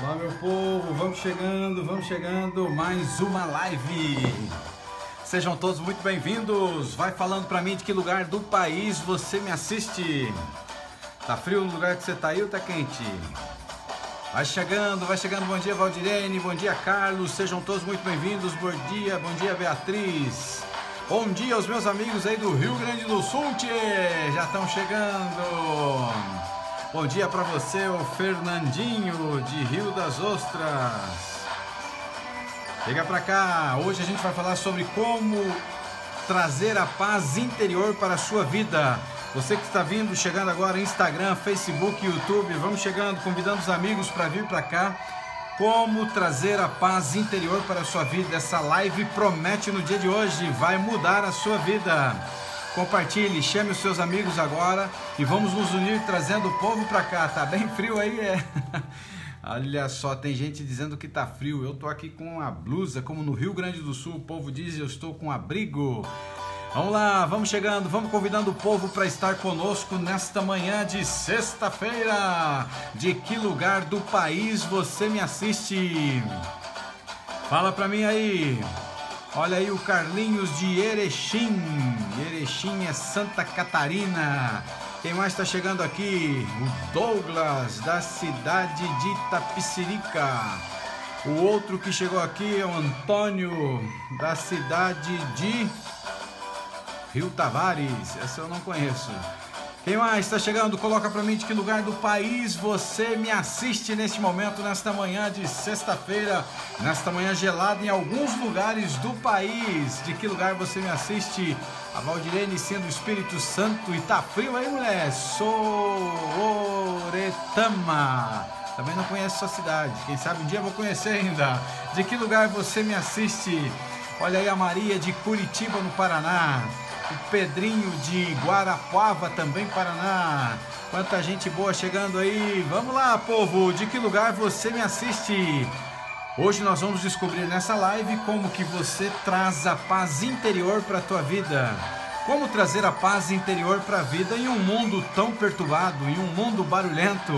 Olá, meu povo, vamos chegando, mais uma live. Sejam todos muito bem-vindos. Vai falando pra mim de que lugar do país você me assiste. Tá frio no lugar que você tá aí ou tá quente? Vai chegando. Bom dia, Valdirene, bom dia, Carlos. Sejam todos muito bem-vindos. Bom dia, Beatriz. Bom dia aos meus amigos aí do Rio Grande do Sul, tchê. Já estão chegando. Bom dia para você, o Fernandinho de Rio das Ostras. Chega para cá. Hoje a gente vai falar sobre como trazer a paz interior para a sua vida. Você que está chegando agora, Instagram, Facebook, YouTube, vamos chegando, convidando os amigos para vir para cá. Como trazer a paz interior para a sua vida. Essa live promete no dia de hoje, vai mudar a sua vida. Compartilhe, chame os seus amigos agora e vamos nos unir trazendo o povo para cá. Tá bem frio aí, é? Olha só, tem gente dizendo que tá frio. Eu tô aqui com a blusa, como no Rio Grande do Sul o povo diz, eu estou com abrigo. Vamos lá, vamos chegando, vamos convidando o povo para estar conosco nesta manhã de sexta-feira. De que lugar do país você me assiste? Fala para mim aí. Olha aí o Carlinhos de Erechim. Erechim é Santa Catarina. Quem mais está chegando aqui? O Douglas, da cidade de Itapecerica. O outro que chegou aqui é o Antônio, da cidade de Rio Tavares. Essa eu não conheço. Quem mais está chegando? Coloca para mim de que lugar do país você me assiste neste momento, nesta manhã de sexta-feira, nesta manhã gelada em alguns lugares do país. De que lugar você me assiste? A Valdirene sendo o Espírito Santo. E tá frio aí, mulher? Sooretama. Também não conheço sua cidade. Quem sabe um dia eu vou conhecer ainda. De que lugar você me assiste? Olha aí a Maria de Curitiba, no Paraná. O Pedrinho de Guarapuava, também Paraná. Quanta gente boa chegando aí. Vamos lá, povo, de que lugar você me assiste? Hoje nós vamos descobrir nessa live como que você traz a paz interior para a tua vida. Como trazer a paz interior para a vida em um mundo tão perturbado, em um mundo barulhento,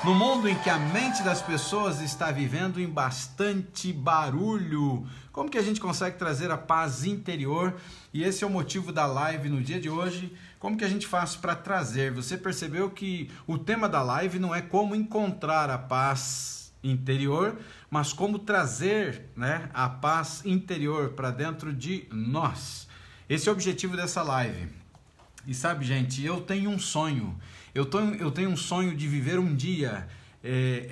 no mundo em que a mente das pessoas está vivendo em bastante barulho. Como que a gente consegue trazer a paz interior? E esse é o motivo da live no dia de hoje. Como que a gente faz para trazer? Você percebeu que o tema da live não é como encontrar a paz interior, mas como trazer, né, a paz interior para dentro de nós. Esse é o objetivo dessa live. E sabe, gente, eu tenho um sonho. Eu tenho um sonho de viver um dia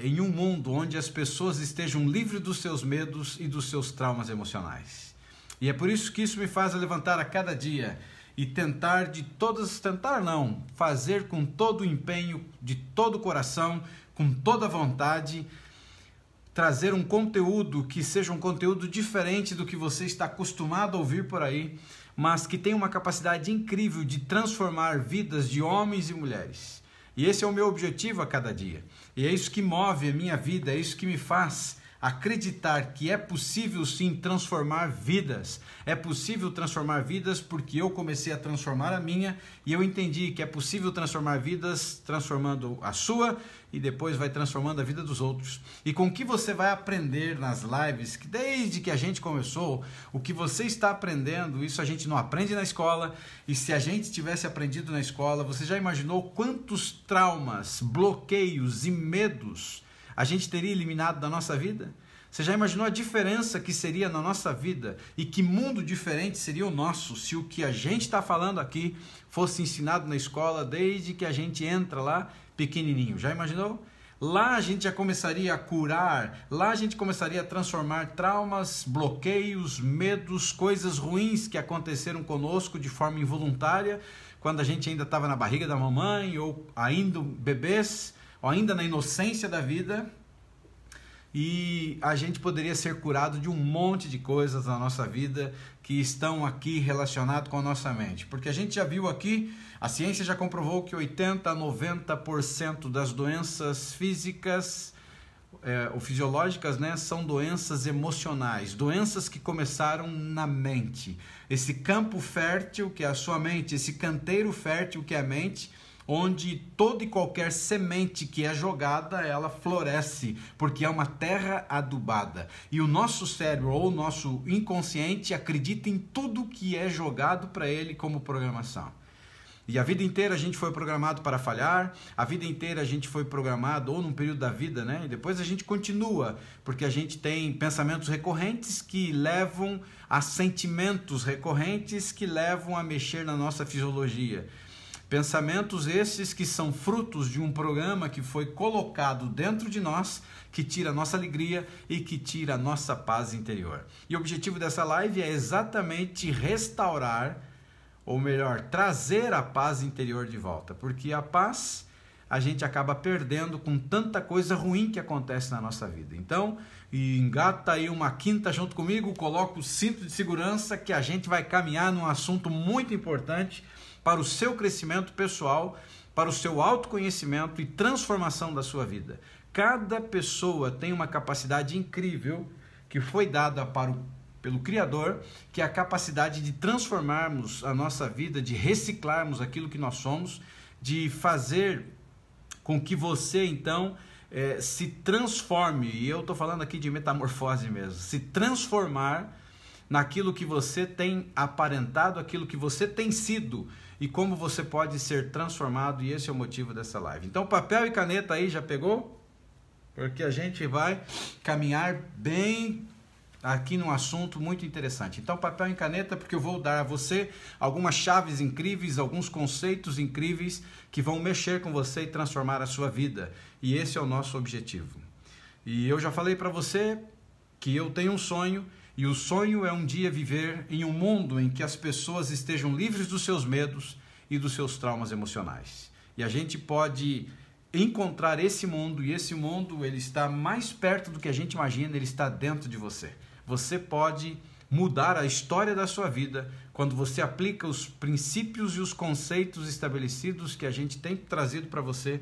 em um mundo onde as pessoas estejam livres dos seus medos e dos seus traumas emocionais. E é por isso que isso me faz levantar a cada dia e fazer com todo o empenho, de todo o coração, com toda a vontade, trazer um conteúdo que seja um conteúdo diferente do que você está acostumado a ouvir por aí, mas que tem uma capacidade incrível de transformar vidas de homens e mulheres. E esse é o meu objetivo a cada dia. E é isso que move a minha vida, é isso que me faz acreditar que é possível sim transformar vidas. É possível transformar vidas porque eu comecei a transformar a minha e eu entendi que é possível transformar vidas transformando a sua e depois vai transformando a vida dos outros. E com o que você vai aprender nas lives, que desde que a gente começou, o que você está aprendendo, isso a gente não aprende na escola, e se a gente tivesse aprendido na escola, você já imaginou quantos traumas, bloqueios e medos a gente teria eliminado da nossa vida? Você já imaginou a diferença que seria na nossa vida e que mundo diferente seria o nosso se o que a gente está falando aqui fosse ensinado na escola desde que a gente entra lá pequenininho? Já imaginou? Lá a gente já começaria a curar, lá a gente começaria a transformar traumas, bloqueios, medos, coisas ruins que aconteceram conosco de forma involuntária, quando a gente ainda estava na barriga da mamãe ou ainda bebês, ou ainda na inocência da vida, e a gente poderia ser curado de um monte de coisas na nossa vida que estão aqui relacionadas com a nossa mente. Porque a gente já viu aqui, a ciência já comprovou que 80% a 90% das doenças físicas ou fisiológicas, né, são doenças emocionais, doenças que começaram na mente. Esse campo fértil que é a sua mente, esse canteiro fértil que é a mente, onde toda e qualquer semente que é jogada, ela floresce, porque é uma terra adubada. E o nosso cérebro ou o nosso inconsciente acredita em tudo que é jogado para ele como programação. E a vida inteira a gente foi programado para falhar, a vida inteira a gente foi programado, ou num período da vida, né? E depois a gente continua, porque a gente tem pensamentos recorrentes que levam a sentimentos recorrentes que levam a mexer na nossa fisiologia. Pensamentos esses que são frutos de um programa que foi colocado dentro de nós, que tira a nossa alegria e que tira a nossa paz interior. E o objetivo dessa live é exatamente restaurar, ou melhor, trazer a paz interior de volta, porque a paz a gente acaba perdendo com tanta coisa ruim que acontece na nossa vida. Então, engata aí uma quinta junto comigo, coloca o cinto de segurança que a gente vai caminhar num assunto muito importante para o seu crescimento pessoal, para o seu autoconhecimento e transformação da sua vida. Cada pessoa tem uma capacidade incrível que foi dada pelo Criador, que é a capacidade de transformarmos a nossa vida, de reciclarmos aquilo que nós somos, de fazer com que você, então, se transforme, e eu estou falando aqui de metamorfose mesmo, se transformar naquilo que você tem aparentado, aquilo que você tem sido, e como você pode ser transformado, e esse é o motivo dessa live. Então, papel e caneta aí, já pegou? Porque a gente vai caminhar bem aqui num assunto muito interessante. Então, papel e caneta, porque eu vou dar a você algumas chaves incríveis, alguns conceitos incríveis que vão mexer com você e transformar a sua vida. E esse é o nosso objetivo. E eu já falei para você que eu tenho um sonho, e o sonho é um dia viver em um mundo em que as pessoas estejam livres dos seus medos e dos seus traumas emocionais. E a gente pode encontrar esse mundo, e esse mundo ele está mais perto do que a gente imagina, ele está dentro de você. Você pode mudar a história da sua vida quando você aplica os princípios e os conceitos estabelecidos que a gente tem trazido para você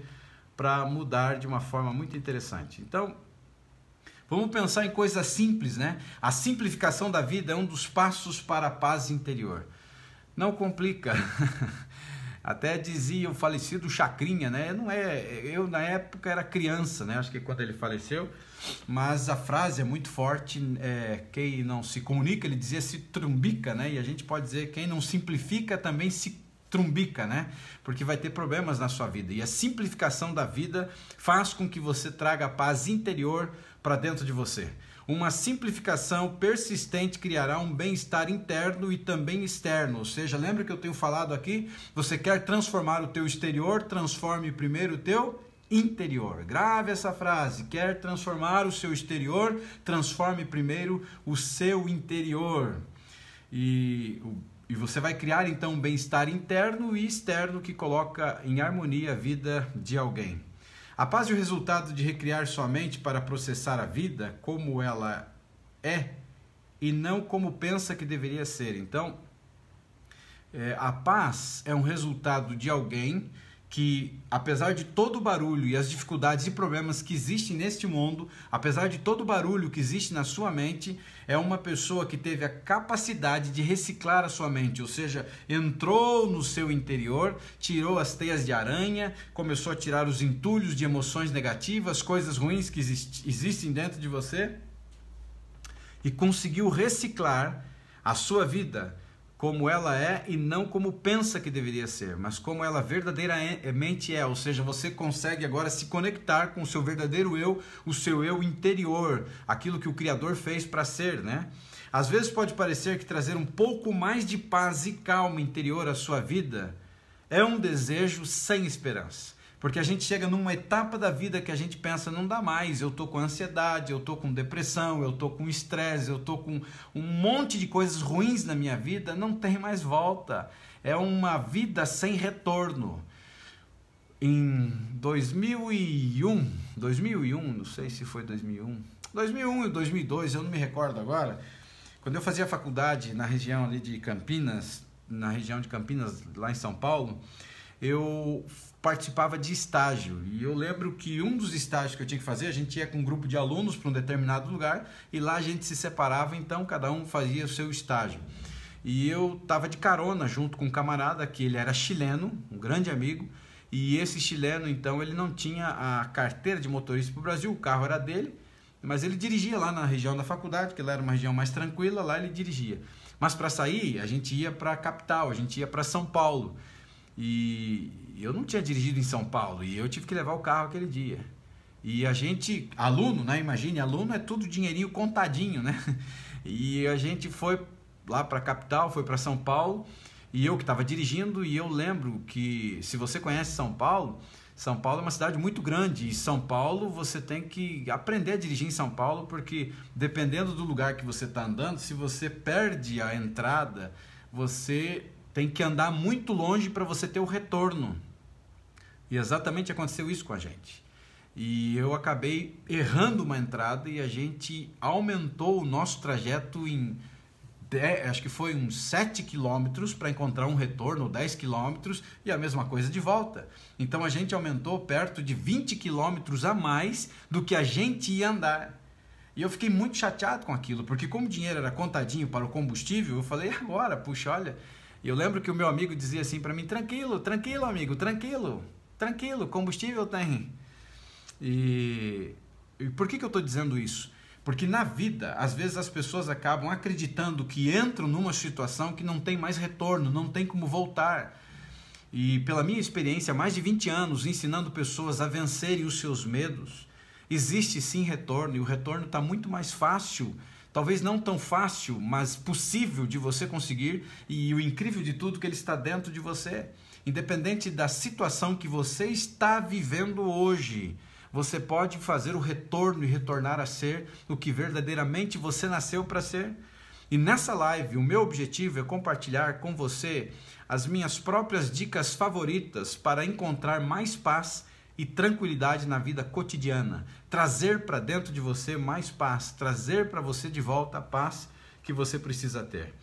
para mudar de uma forma muito interessante. Então, vamos pensar em coisas simples, né? A simplificação da vida é um dos passos para a paz interior. Não complica. Até dizia o falecido Chacrinha, né? Eu na época era criança, né? Acho que quando ele faleceu, mas a frase é muito forte, quem não se comunica, ele dizia se trumbica, né? E a gente pode dizer quem não simplifica também se trumbica, né? Porque vai ter problemas na sua vida. E a simplificação da vida faz com que você traga a paz interior para dentro de você. Uma simplificação persistente criará um bem-estar interno e também externo. Ou seja, lembra que eu tenho falado aqui? Você quer transformar o teu exterior, transforme primeiro o teu interior. Grave essa frase. Quer transformar o seu exterior, transforme primeiro o seu interior. E você vai criar então um bem-estar interno e externo que coloca em harmonia a vida de alguém. A paz é o resultado de recriar sua mente para processar a vida como ela é e não como pensa que deveria ser. Então, a paz é um resultado de alguém que, apesar de todo o barulho e as dificuldades e problemas que existem neste mundo, apesar de todo o barulho que existe na sua mente, é uma pessoa que teve a capacidade de reciclar a sua mente, ou seja, entrou no seu interior, tirou as teias de aranha, começou a tirar os entulhos de emoções negativas, coisas ruins que existem dentro de você, e conseguiu reciclar a sua vida como ela é e não como pensa que deveria ser, mas como ela verdadeiramente é, ou seja, você consegue agora se conectar com o seu verdadeiro eu, o seu eu interior, aquilo que o Criador fez para ser, né? Às vezes pode parecer que trazer um pouco mais de paz e calma interior à sua vida é um desejo sem esperança. Porque a gente chega numa etapa da vida que a gente pensa, não dá mais, eu tô com ansiedade, eu tô com depressão, eu tô com estresse, eu tô com um monte de coisas ruins na minha vida, não tem mais volta. É uma vida sem retorno. Em 2001, não sei se foi 2001 e 2002, eu não me recordo agora, quando eu fazia faculdade na região ali de Campinas, lá em São Paulo, eu participava de estágio, e eu lembro que um dos estágios que eu tinha que fazer, a gente ia com um grupo de alunos para um determinado lugar, e lá a gente se separava, então cada um fazia o seu estágio. E eu estava de carona junto com um camarada, que ele era chileno, um grande amigo, E esse chileno, então, ele não tinha a carteira de motorista para o Brasil, o carro era dele, mas ele dirigia lá na região da faculdade, que lá era uma região mais tranquila, lá ele dirigia. Mas para sair, a gente ia para a capital, a gente ia para São Paulo. E eu não tinha dirigido em São Paulo, e eu tive que levar o carro aquele dia. E a gente, aluno, né? Imagine, aluno é tudo dinheirinho contadinho, né? E a gente foi lá para a capital, foi para São Paulo, e eu que estava dirigindo, e eu lembro que, se você conhece São Paulo é uma cidade muito grande, e São Paulo você tem que aprender a dirigir em São Paulo, porque dependendo do lugar que você está andando, se você perde a entrada, você tem que andar muito longe para você ter o retorno. E exatamente aconteceu isso com a gente. E eu acabei errando uma entrada e a gente aumentou o nosso trajeto em, acho que foi uns 7 quilômetros para encontrar um retorno, 10 quilômetros, e a mesma coisa de volta. Então a gente aumentou perto de 20 quilômetros a mais do que a gente ia andar. E eu fiquei muito chateado com aquilo, porque como o dinheiro era contadinho para o combustível, eu falei, agora, puxa, olha... E eu lembro que o meu amigo dizia assim para mim, tranquilo, tranquilo amigo, tranquilo, tranquilo, combustível tem. E por que eu estou dizendo isso? Porque na vida, às vezes as pessoas acabam acreditando que entram numa situação que não tem mais retorno, não tem como voltar. E pela minha experiência, há mais de 20 anos ensinando pessoas a vencerem os seus medos, existe sim retorno, e o retorno está muito mais fácil. Talvez não tão fácil, mas possível de você conseguir, e o incrível de tudo é que ele está dentro de você. Independente da situação que você está vivendo hoje, você pode fazer o retorno e retornar a ser o que verdadeiramente você nasceu para ser. E nessa live, o meu objetivo é compartilhar com você as minhas próprias dicas favoritas para encontrar mais paz e tranquilidade na vida cotidiana, trazer para dentro de você mais paz, trazer para você de volta a paz que você precisa ter.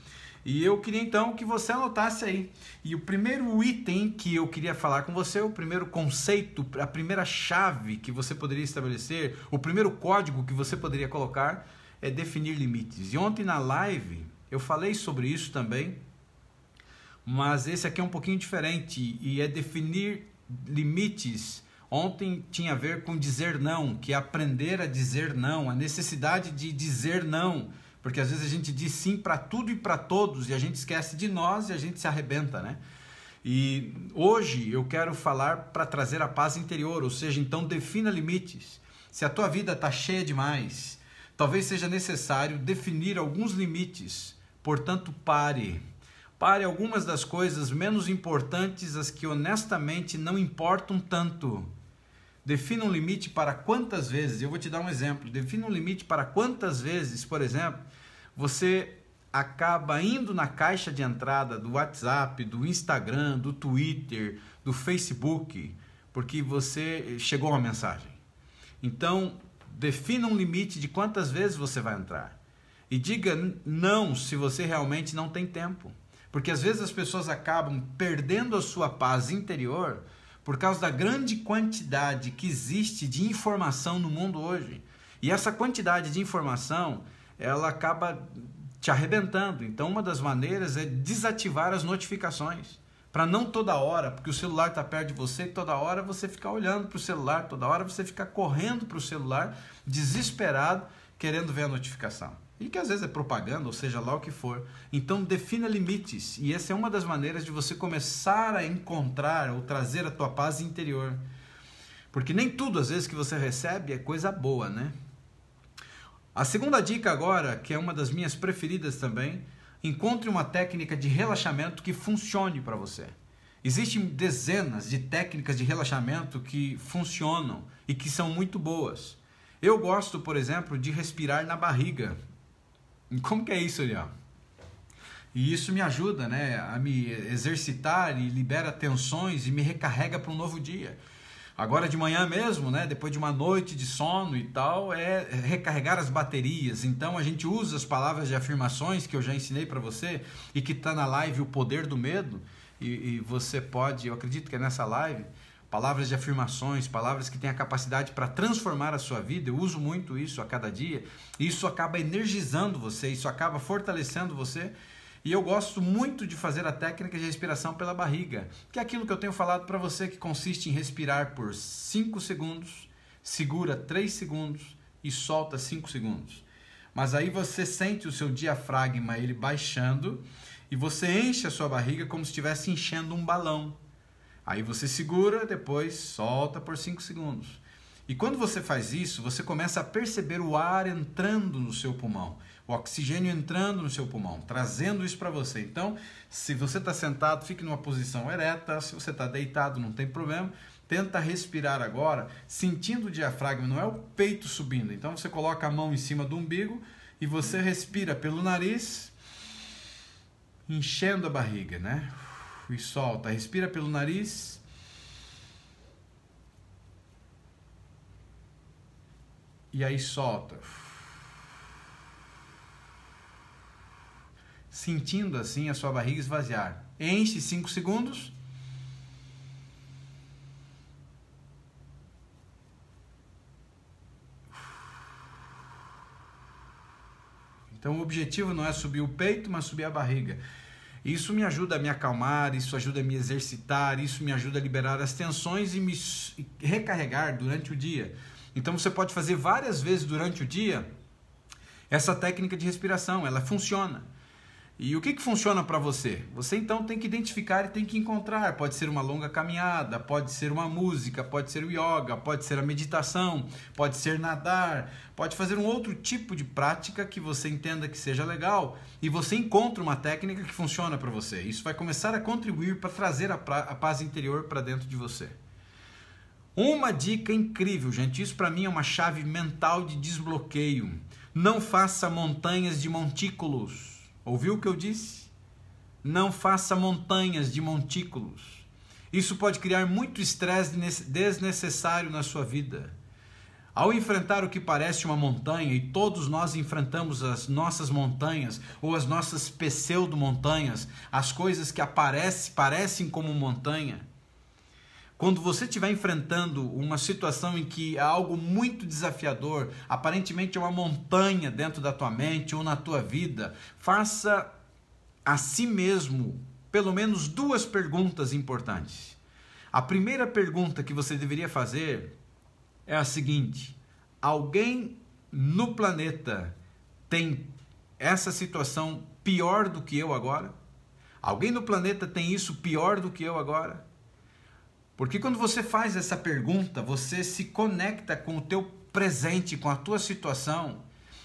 E eu queria então que você anotasse aí. E o primeiro item que eu queria falar com você, o primeiro conceito, a primeira chave que você poderia estabelecer, o primeiro código que você poderia colocar é definir limites. E ontem na live eu falei sobre isso também, mas esse aqui é um pouquinho diferente e é definir limites. Ontem tinha a ver com dizer não, que é aprender a dizer não, a necessidade de dizer não, porque às vezes a gente diz sim para tudo e para todos e a gente esquece de nós e a gente se arrebenta, né? E hoje eu quero falar para trazer a paz interior, ou seja, então defina limites. Se a tua vida está cheia demais, talvez seja necessário definir alguns limites, portanto pare. Pare algumas das coisas menos importantes, as que honestamente não importam tanto. Defina um limite para quantas vezes, eu vou te dar um exemplo, defina um limite para quantas vezes, por exemplo, você acaba indo na caixa de entrada do WhatsApp, do Instagram, do Twitter, do Facebook, porque você chegou uma mensagem. Então, defina um limite de quantas vezes você vai entrar. E diga não se você realmente não tem tempo. Porque às vezes as pessoas acabam perdendo a sua paz interior por causa da grande quantidade que existe de informação no mundo hoje. E essa quantidade de informação, ela acaba te arrebentando. Então, uma das maneiras é desativar as notificações. Para não toda hora, porque o celular está perto de você, e toda hora você ficar olhando para o celular, toda hora você ficar correndo para o celular, desesperado, querendo ver a notificação. E que às vezes é propaganda, ou seja lá o que for. Então defina limites, e essa é uma das maneiras de você começar a encontrar ou trazer a tua paz interior. Porque nem tudo às vezes que você recebe é coisa boa, né? A segunda dica agora, que é uma das minhas preferidas também, encontre uma técnica de relaxamento que funcione para você. Existem dezenas de técnicas de relaxamento que funcionam e que são muito boas. Eu gosto, por exemplo, de respirar na barriga. Como que é isso, Eliel? E isso me ajuda, né, a me exercitar e libera tensões e me recarrega para um novo dia. Agora de manhã mesmo, né, depois de uma noite de sono e tal, é recarregar as baterias. Então a gente usa as palavras de afirmações que eu já ensinei para você e que está na live O Poder do Medo. E você pode, eu acredito que é nessa live, palavras de afirmações, palavras que têm a capacidade para transformar a sua vida. Eu uso muito isso a cada dia. E isso acaba energizando você, isso acaba fortalecendo você. E eu gosto muito de fazer a técnica de respiração pela barriga, que é aquilo que eu tenho falado para você, que consiste em respirar por 5 segundos, segura 3 segundos e solta 5 segundos. Mas aí você sente o seu diafragma ele baixando e você enche a sua barriga como se estivesse enchendo um balão. Aí você segura, depois solta por 5 segundos. E quando você faz isso, você começa a perceber o ar entrando no seu pulmão, o oxigênio entrando no seu pulmão, trazendo isso para você. Então, se você está sentado, fique numa posição ereta. Se você está deitado, não tem problema. Tenta respirar agora, sentindo o diafragma, não é o peito subindo. Então, você coloca a mão em cima do umbigo e você respira pelo nariz, enchendo a barriga, né? E solta. Respira pelo nariz. E aí solta. Sentindo assim a sua barriga esvaziar. Enche 5 segundos. Então o objetivo não é subir o peito, mas subir a barriga. Isso me ajuda a me acalmar, isso ajuda a me exercitar, isso me ajuda a liberar as tensões e me recarregar durante o dia. Então você pode fazer várias vezes durante o dia essa técnica de respiração, ela funciona. E o que funciona para você? Você então tem que identificar e tem que encontrar. Pode ser uma longa caminhada, pode ser uma música, pode ser o yoga, pode ser a meditação, pode ser nadar, pode fazer um outro tipo de prática que você entenda que seja legal e você encontra uma técnica que funciona para você. Isso vai começar a contribuir para trazer a paz interior para dentro de você. Uma dica incrível, gente, isso para mim é uma chave mental de desbloqueio. Não faça montanhas de montículos. Ouviu o que eu disse? Não faça montanhas de montículos. Isso pode criar muito estresse desnecessário na sua vida. Ao enfrentar o que parece uma montanha, e todos nós enfrentamos as nossas montanhas, ou as nossas pseudo-montanhas, as coisas que parecem como montanha, quando você estiver enfrentando uma situação em que há algo muito desafiador, aparentemente é uma montanha dentro da tua mente ou na tua vida, faça a si mesmo pelo menos 2 perguntas importantes. A primeira pergunta que você deveria fazer é a seguinte: alguém no planeta tem essa situação pior do que eu agora? Alguém no planeta tem isso pior do que eu agora? Porque quando você faz essa pergunta, você se conecta com o teu presente, com a tua situação,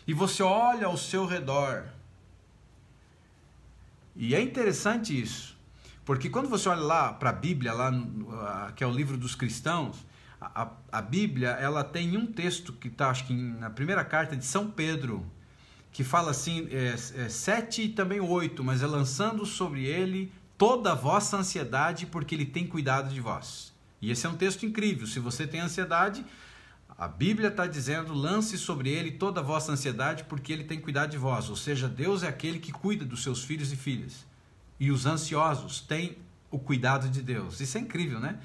e você olha ao seu redor. E é interessante isso, porque quando você olha lá para a Bíblia, que é o livro dos cristãos, a Bíblia ela tem um texto que está, acho que na primeira carta de São Pedro, que fala assim, 7 e também 8, mas é lançando sobre ele toda a vossa ansiedade, porque ele tem cuidado de vós. E esse é um texto incrível. Se você tem ansiedade, a Bíblia está dizendo, lance sobre ele toda a vossa ansiedade, porque ele tem cuidado de vós. Ou seja, Deus é aquele que cuida dos seus filhos e filhas. E os ansiosos têm o cuidado de Deus. Isso é incrível, né?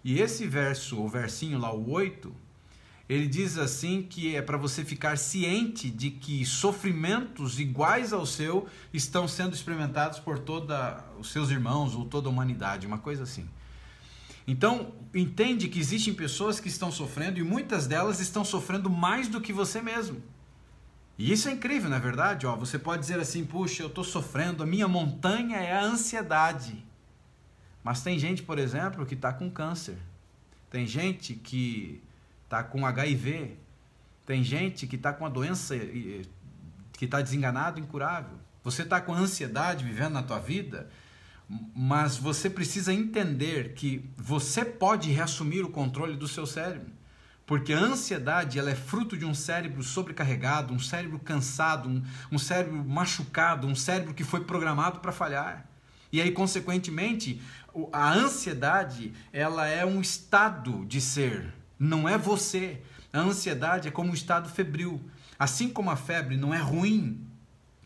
E esse verso, o versinho lá, o 8, ele diz assim que é para você ficar ciente de que sofrimentos iguais ao seu estão sendo experimentados por todos os seus irmãos ou toda a humanidade, uma coisa assim. Então, entende que existem pessoas que estão sofrendo e muitas delas estão sofrendo mais do que você mesmo. E isso é incrível, não é verdade? Você pode dizer assim, puxa, eu estou sofrendo, a minha montanha é a ansiedade. Mas tem gente, por exemplo, que está com câncer. Tem gente que está com HIV, tem gente que está com a doença que está desenganado, incurável. Você está com ansiedade vivendo na tua vida, mas você precisa entender que você pode reassumir o controle do seu cérebro, porque a ansiedade ela é fruto de um cérebro sobrecarregado, um cérebro cansado, um cérebro machucado, um cérebro que foi programado para falhar. E aí, consequentemente, a ansiedade ela é um estado de ser. Não é você. A ansiedade é como um estado febril. Assim como a febre não é ruim.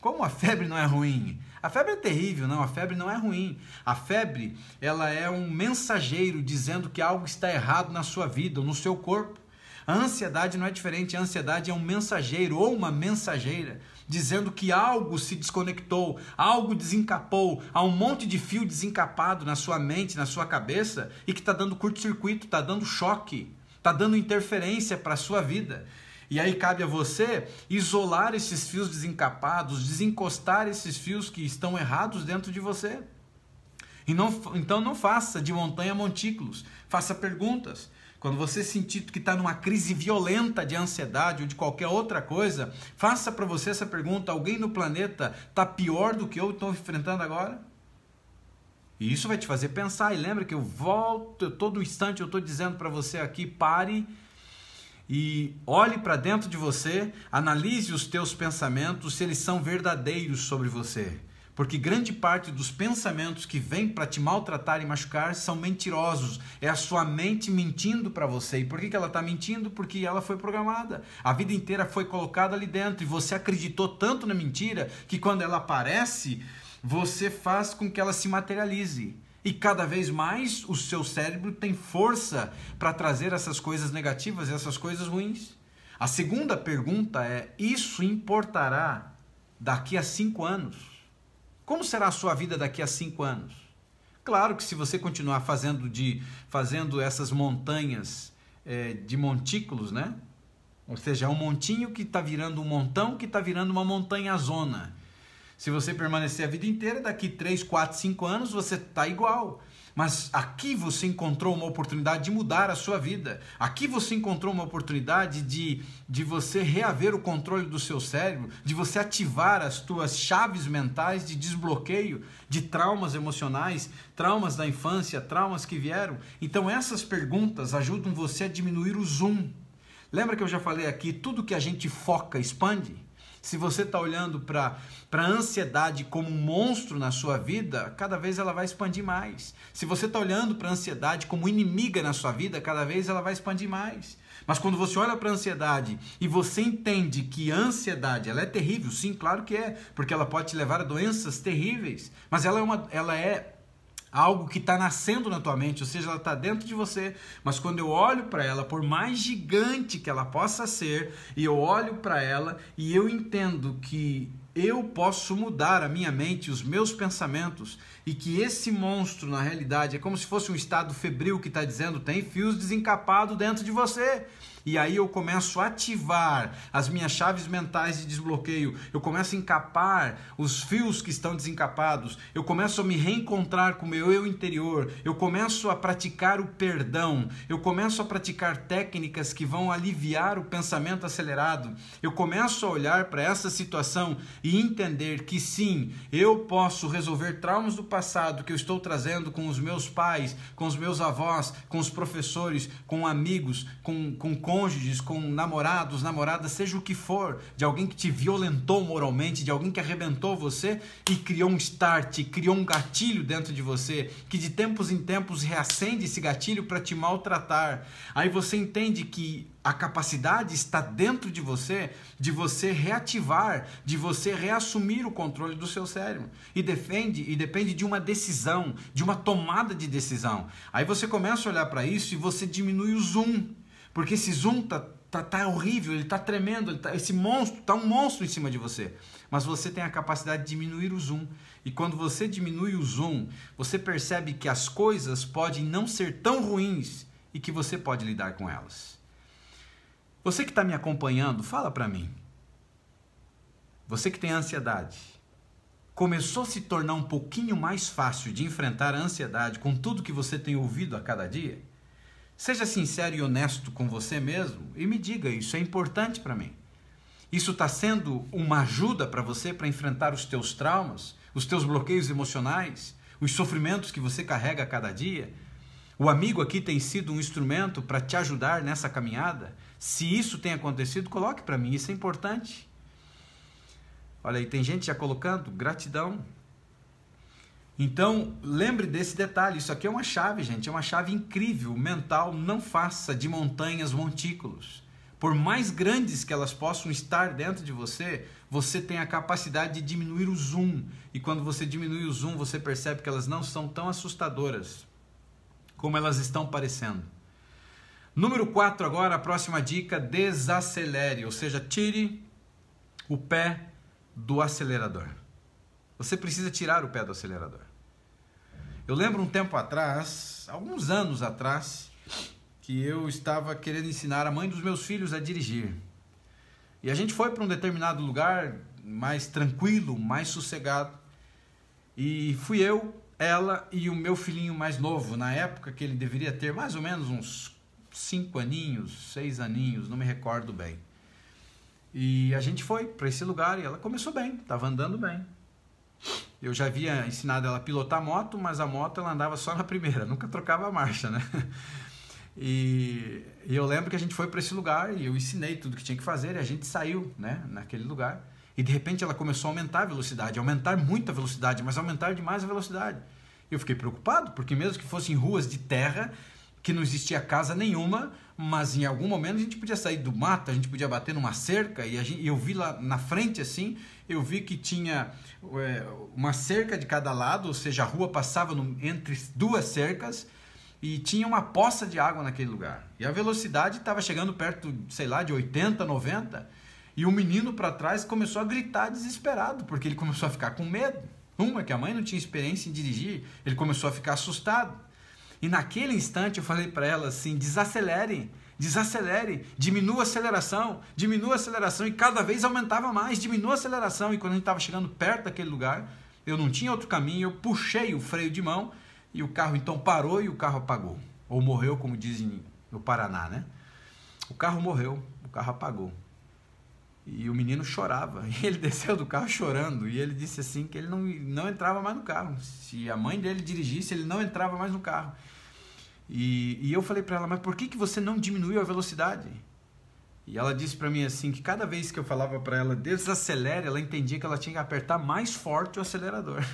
Como a febre não é ruim? A febre é terrível, não. A febre não é ruim. A febre, ela é um mensageiro dizendo que algo está errado na sua vida, no seu corpo. A ansiedade não é diferente, a ansiedade é um mensageiro ou uma mensageira, dizendo que algo se desconectou, algo desencapou, há um monte de fio desencapado na sua mente, na sua cabeça, e que está dando curto-circuito, está dando choque, está dando interferência para a sua vida. E aí cabe a você isolar esses fios desencapados, desencostar esses fios que estão errados dentro de você. Então não faça de montanha montículos, faça perguntas. Quando você sentir que está numa crise violenta de ansiedade ou de qualquer outra coisa, faça para você essa pergunta: alguém no planeta está pior do que eu estou enfrentando agora? E isso vai te fazer pensar. E lembra que todo instante eu estou dizendo para você aqui: pare e olhe para dentro de você, analise os teus pensamentos, se eles são verdadeiros sobre você. Porque grande parte dos pensamentos que vêm para te maltratar e machucar são mentirosos. É a sua mente mentindo para você. E por que ela está mentindo? Porque ela foi programada. A vida inteira foi colocada ali dentro. E você acreditou tanto na mentira que quando ela aparece, você faz com que ela se materialize. E cada vez mais o seu cérebro tem força para trazer essas coisas negativas, essas coisas ruins. A segunda pergunta é: isso importará daqui a 5 anos? Como será a sua vida daqui a 5 anos? Claro que se você continuar fazendo essas montanhas de montículos, né? Ou seja, é um montinho que está virando um montão, que está virando uma montanha-zona. Se você permanecer a vida inteira, daqui 3, 4, 5 anos você está igual. Mas aqui você encontrou uma oportunidade de mudar a sua vida. Aqui você encontrou uma oportunidade de você reaver o controle do seu cérebro, de você ativar as tuas chaves mentais de desbloqueio de traumas emocionais, traumas da infância, traumas que vieram. Então essas perguntas ajudam você a diminuir o zoom. Lembra que eu já falei aqui, tudo que a gente foca expande? Se você está olhando para a ansiedade como um monstro na sua vida, cada vez ela vai expandir mais. Se você está olhando para a ansiedade como inimiga na sua vida, cada vez ela vai expandir mais. Mas quando você olha para a ansiedade e você entende que a ansiedade ela é terrível, sim, claro que é, porque ela pode te levar a doenças terríveis, mas ela é algo que está nascendo na tua mente, ou seja, ela está dentro de você, mas quando eu olho para ela, por mais gigante que ela possa ser, e eu olho para ela e eu entendo que eu posso mudar a minha mente, os meus pensamentos, e que esse monstro, na realidade, é como se fosse um estado febril que está dizendo: tem fios desencapados dentro de você. E aí eu começo a ativar as minhas chaves mentais de desbloqueio, eu começo a encapar os fios que estão desencapados, eu começo a me reencontrar com o meu eu interior, eu começo a praticar o perdão, eu começo a praticar técnicas que vão aliviar o pensamento acelerado, eu começo a olhar para essa situação e entender que sim, eu posso resolver traumas do passado que eu estou trazendo com os meus pais, com os meus avós, com os professores, com amigos, com cônjuges, com namorados, namoradas, seja o que for, de alguém que te violentou moralmente, de alguém que arrebentou você e criou um start, criou um gatilho dentro de você, que de tempos em tempos reacende esse gatilho para te maltratar. Aí você entende que a capacidade está dentro de você reativar, de você reassumir o controle do seu cérebro. E depende de uma decisão, de uma tomada de decisão. Aí você começa a olhar para isso e você diminui o zoom. Porque esse zoom tá horrível, ele tá tremendo, esse monstro, tá um monstro em cima de você. Mas você tem a capacidade de diminuir o zoom. E quando você diminui o zoom, você percebe que as coisas podem não ser tão ruins e que você pode lidar com elas. Você que está me acompanhando, fala para mim. Você que tem ansiedade, começou a se tornar um pouquinho mais fácil de enfrentar a ansiedade com tudo que você tem ouvido a cada dia? Seja sincero e honesto com você mesmo e me diga, isso é importante para mim. Isso está sendo uma ajuda para você para enfrentar os teus traumas, os teus bloqueios emocionais, os sofrimentos que você carrega a cada dia? O amigo aqui tem sido um instrumento para te ajudar nessa caminhada? Se isso tem acontecido, coloque para mim, isso é importante. Olha aí, tem gente já colocando, gratidão. Então, lembre desse detalhe, isso aqui é uma chave, gente, é uma chave incrível, mental. Não faça de montanhas montículos. Por mais grandes que elas possam estar dentro de você, você tem a capacidade de diminuir o zoom. E quando você diminui o zoom, você percebe que elas não são tão assustadoras como elas estão parecendo. Número 4 agora, a próxima dica, desacelere, ou seja, tire o pé do acelerador. Você precisa tirar o pé do acelerador. Eu lembro um tempo atrás, alguns anos atrás, que eu estava querendo ensinar a mãe dos meus filhos a dirigir. E a gente foi para um determinado lugar mais tranquilo, mais sossegado. E fui eu, ela e o meu filhinho mais novo, na época que ele deveria ter mais ou menos uns 5 aninhos, 6 aninhos, não me recordo bem. E a gente foi para esse lugar e ela começou bem, estava andando bem. Eu já havia ensinado ela a pilotar moto, mas a moto ela andava só na primeira, nunca trocava a marcha, né? E eu lembro que a gente foi para esse lugar e eu ensinei tudo que tinha que fazer e a gente saiu, né, naquele lugar. E de repente ela começou a aumentar a velocidade, aumentar muito a velocidade, mas aumentar demais a velocidade. Eu fiquei preocupado, porque mesmo que fossem ruas de terra, que não existia casa nenhuma, mas em algum momento a gente podia sair do mato, a gente podia bater numa cerca, e eu vi lá na frente assim, eu vi que tinha uma cerca de cada lado, ou seja, a rua passava entre duas cercas, e tinha uma poça de água naquele lugar. E a velocidade estava chegando perto, sei lá, de 80, 90, e o menino para trás começou a gritar desesperado, porque ele começou a ficar com medo. Que a mãe não tinha experiência em dirigir, ele começou a ficar assustado. E naquele instante eu falei para ela assim, desacelere, diminua a aceleração, e cada vez aumentava mais, diminua a aceleração. E quando a gente estava chegando perto daquele lugar, eu não tinha outro caminho, eu puxei o freio de mão, e o carro então parou e o carro apagou. Ou morreu, como dizem no Paraná, né? O carro morreu, o carro apagou. E o menino chorava, e ele desceu do carro chorando, e ele disse assim que ele não entrava mais no carro. Se a mãe dele dirigisse, ele não entrava mais no carro. E eu falei para ela, mas por que você não diminuiu a velocidade? E ela disse para mim assim, que cada vez que eu falava para ela desacelere, ela entendia que ela tinha que apertar mais forte o acelerador.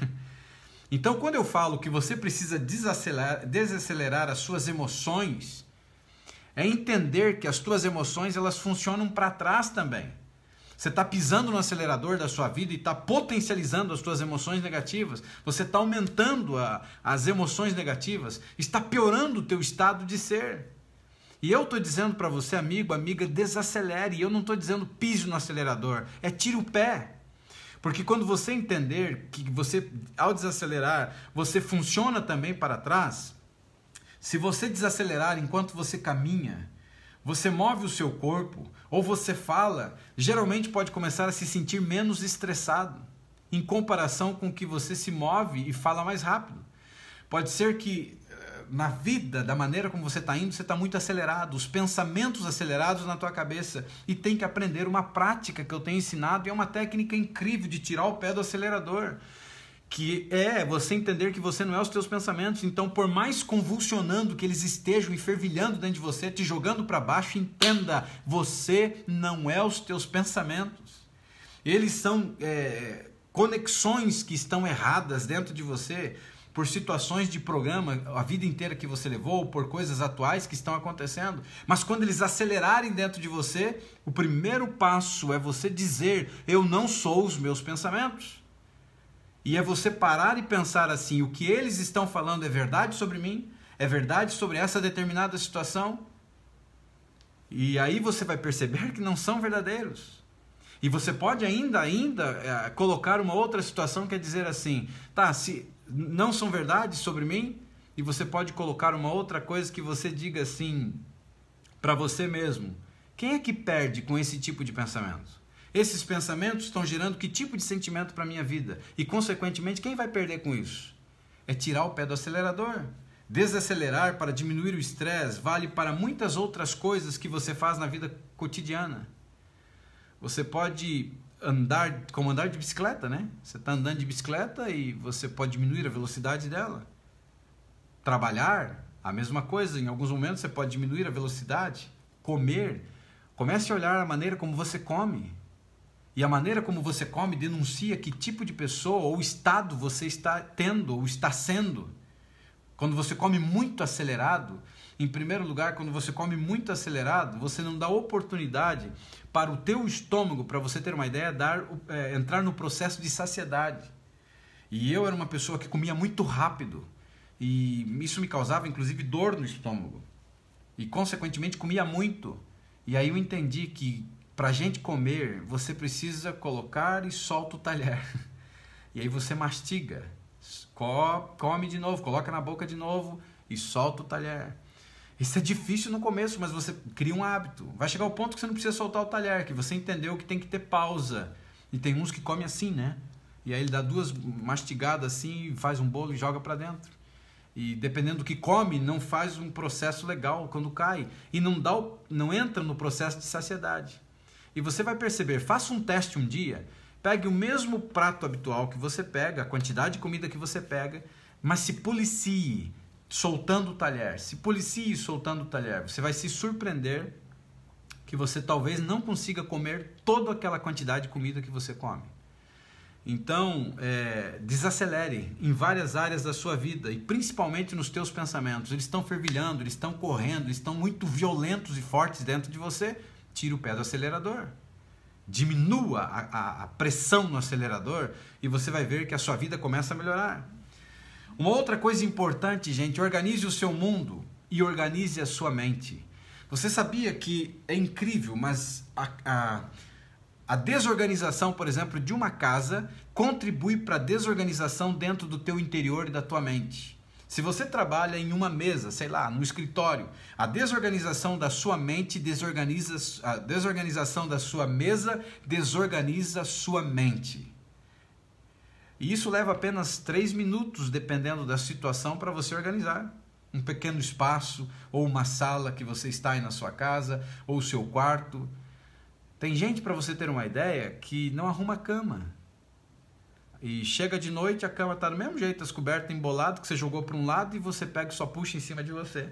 Então, quando eu falo que você precisa desacelerar as suas emoções, é entender que as tuas emoções elas funcionam para trás também. Você está pisando no acelerador da sua vida e está potencializando as suas emoções negativas. Você está aumentando as emoções negativas, está piorando o teu estado de ser. E eu estou dizendo para você, amigo, amiga, desacelere. E eu não estou dizendo pise no acelerador, é tire o pé. Porque quando você entender que você, ao desacelerar, você funciona também para trás, se você desacelerar enquanto você caminha, você move o seu corpo, ou você fala, geralmente pode começar a se sentir menos estressado, em comparação com que você se move e fala mais rápido. Pode ser que na vida, da maneira como você está indo, você está muito acelerado, os pensamentos acelerados na tua cabeça, e tem que aprender uma prática que eu tenho ensinado, e é uma técnica incrível de tirar o pé do acelerador, que é você entender que você não é os teus pensamentos. Então, por mais convulsionando que eles estejam e fervilhando dentro de você, te jogando para baixo, entenda, você não é os teus pensamentos. Eles são conexões que estão erradas dentro de você, por situações de programa, a vida inteira que você levou, por coisas atuais que estão acontecendo. Mas quando eles acelerarem dentro de você, o primeiro passo é você dizer, eu não sou os meus pensamentos. E é você parar e pensar assim, o que eles estão falando é verdade sobre mim? É verdade sobre essa determinada situação? E aí você vai perceber que não são verdadeiros. E você pode ainda colocar uma outra situação que é dizer assim, tá, se não são verdades sobre mim, e você pode colocar uma outra coisa que você diga assim para você mesmo, quem é que perde com esse tipo de pensamento? Esses pensamentos estão gerando que tipo de sentimento para a minha vida? E consequentemente, quem vai perder com isso? É tirar o pé do acelerador. Desacelerar para diminuir o estresse vale para muitas outras coisas que você faz na vida cotidiana. Você pode andar de bicicleta, né? Você está andando de bicicleta e você pode diminuir a velocidade dela. Trabalhar, a mesma coisa. Em alguns momentos você pode diminuir a velocidade. Comer, comece a olhar a maneira como você come. E a maneira como você come denuncia que tipo de pessoa ou estado você está tendo ou está sendo. Quando você come muito acelerado, em primeiro lugar, quando você come muito acelerado, você não dá oportunidade para o teu estômago, para você ter uma ideia, entrar no processo de saciedade. E eu era uma pessoa que comia muito rápido e isso me causava inclusive dor no estômago. e consequentemente comia muito. E aí eu entendi que para a gente comer, você precisa colocar e solta o talher. E aí você mastiga, come de novo, coloca na boca de novo e solta o talher. Isso é difícil no começo, mas você cria um hábito. Vai chegar ao ponto que você não precisa soltar o talher, que você entendeu que tem que ter pausa. E tem uns que comem assim, né? E aí ele dá 2 mastigadas assim, faz um bolo e joga para dentro. E dependendo do que come, não faz um processo legal quando cai. E não entra no processo de saciedade. E você vai perceber, faça um teste um dia, pegue o mesmo prato habitual que você pega, a quantidade de comida que você pega, mas se policie soltando o talher. Se policie soltando o talher. Você vai se surpreender que você talvez não consiga comer toda aquela quantidade de comida que você come. Então, desacelere em várias áreas da sua vida e principalmente nos teus pensamentos. Eles estão fervilhando, eles estão correndo, eles estão muito violentos e fortes dentro de você. Tira o pé do acelerador. Diminua a pressão no acelerador e você vai ver que a sua vida começa a melhorar. Uma outra coisa importante, gente, organize o seu mundo e organize a sua mente. Você sabia que é incrível, mas a desorganização, por exemplo, de uma casa contribui para a desorganização dentro do teu interior e da tua mente. Se você trabalha em uma mesa, sei lá, no escritório, a desorganização da sua mente a desorganização da sua mesa desorganiza a sua mente. E isso leva apenas 3 minutos, dependendo da situação, para você organizar. Um pequeno espaço, ou uma sala que você está aí na sua casa, ou o seu quarto. Tem gente, para você ter uma ideia, que não arruma a cama. E chega de noite, a cama está do mesmo jeito, as cobertas emboladas, que você jogou para um lado e você pega e só puxa em cima de você.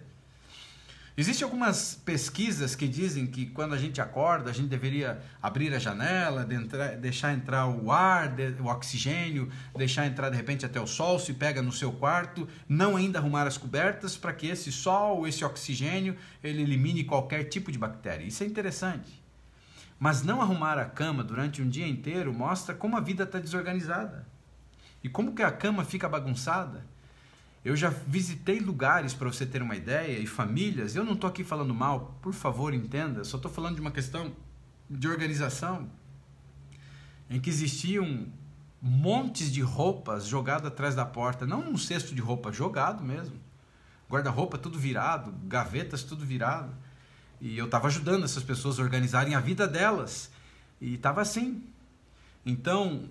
Existem algumas pesquisas que dizem que quando a gente acorda, a gente deveria abrir a janela, deixar entrar o ar, o oxigênio, deixar entrar de repente até o sol, se pega no seu quarto, não ainda arrumar as cobertas para que esse sol, esse oxigênio, ele elimine qualquer tipo de bactéria. Isso é interessante. Mas não arrumar a cama durante um dia inteiro mostra como a vida está desorganizada. E como que a cama fica bagunçada. Eu já visitei lugares, para você ter uma ideia, e famílias, eu não estou aqui falando mal, por favor entenda, só estou falando de uma questão de organização, em que existiam montes de roupas jogadas atrás da porta, não um cesto de roupa, jogado mesmo, guarda-roupa tudo virado, gavetas tudo virado, e eu estava ajudando essas pessoas a organizarem a vida delas, e estava assim. Então,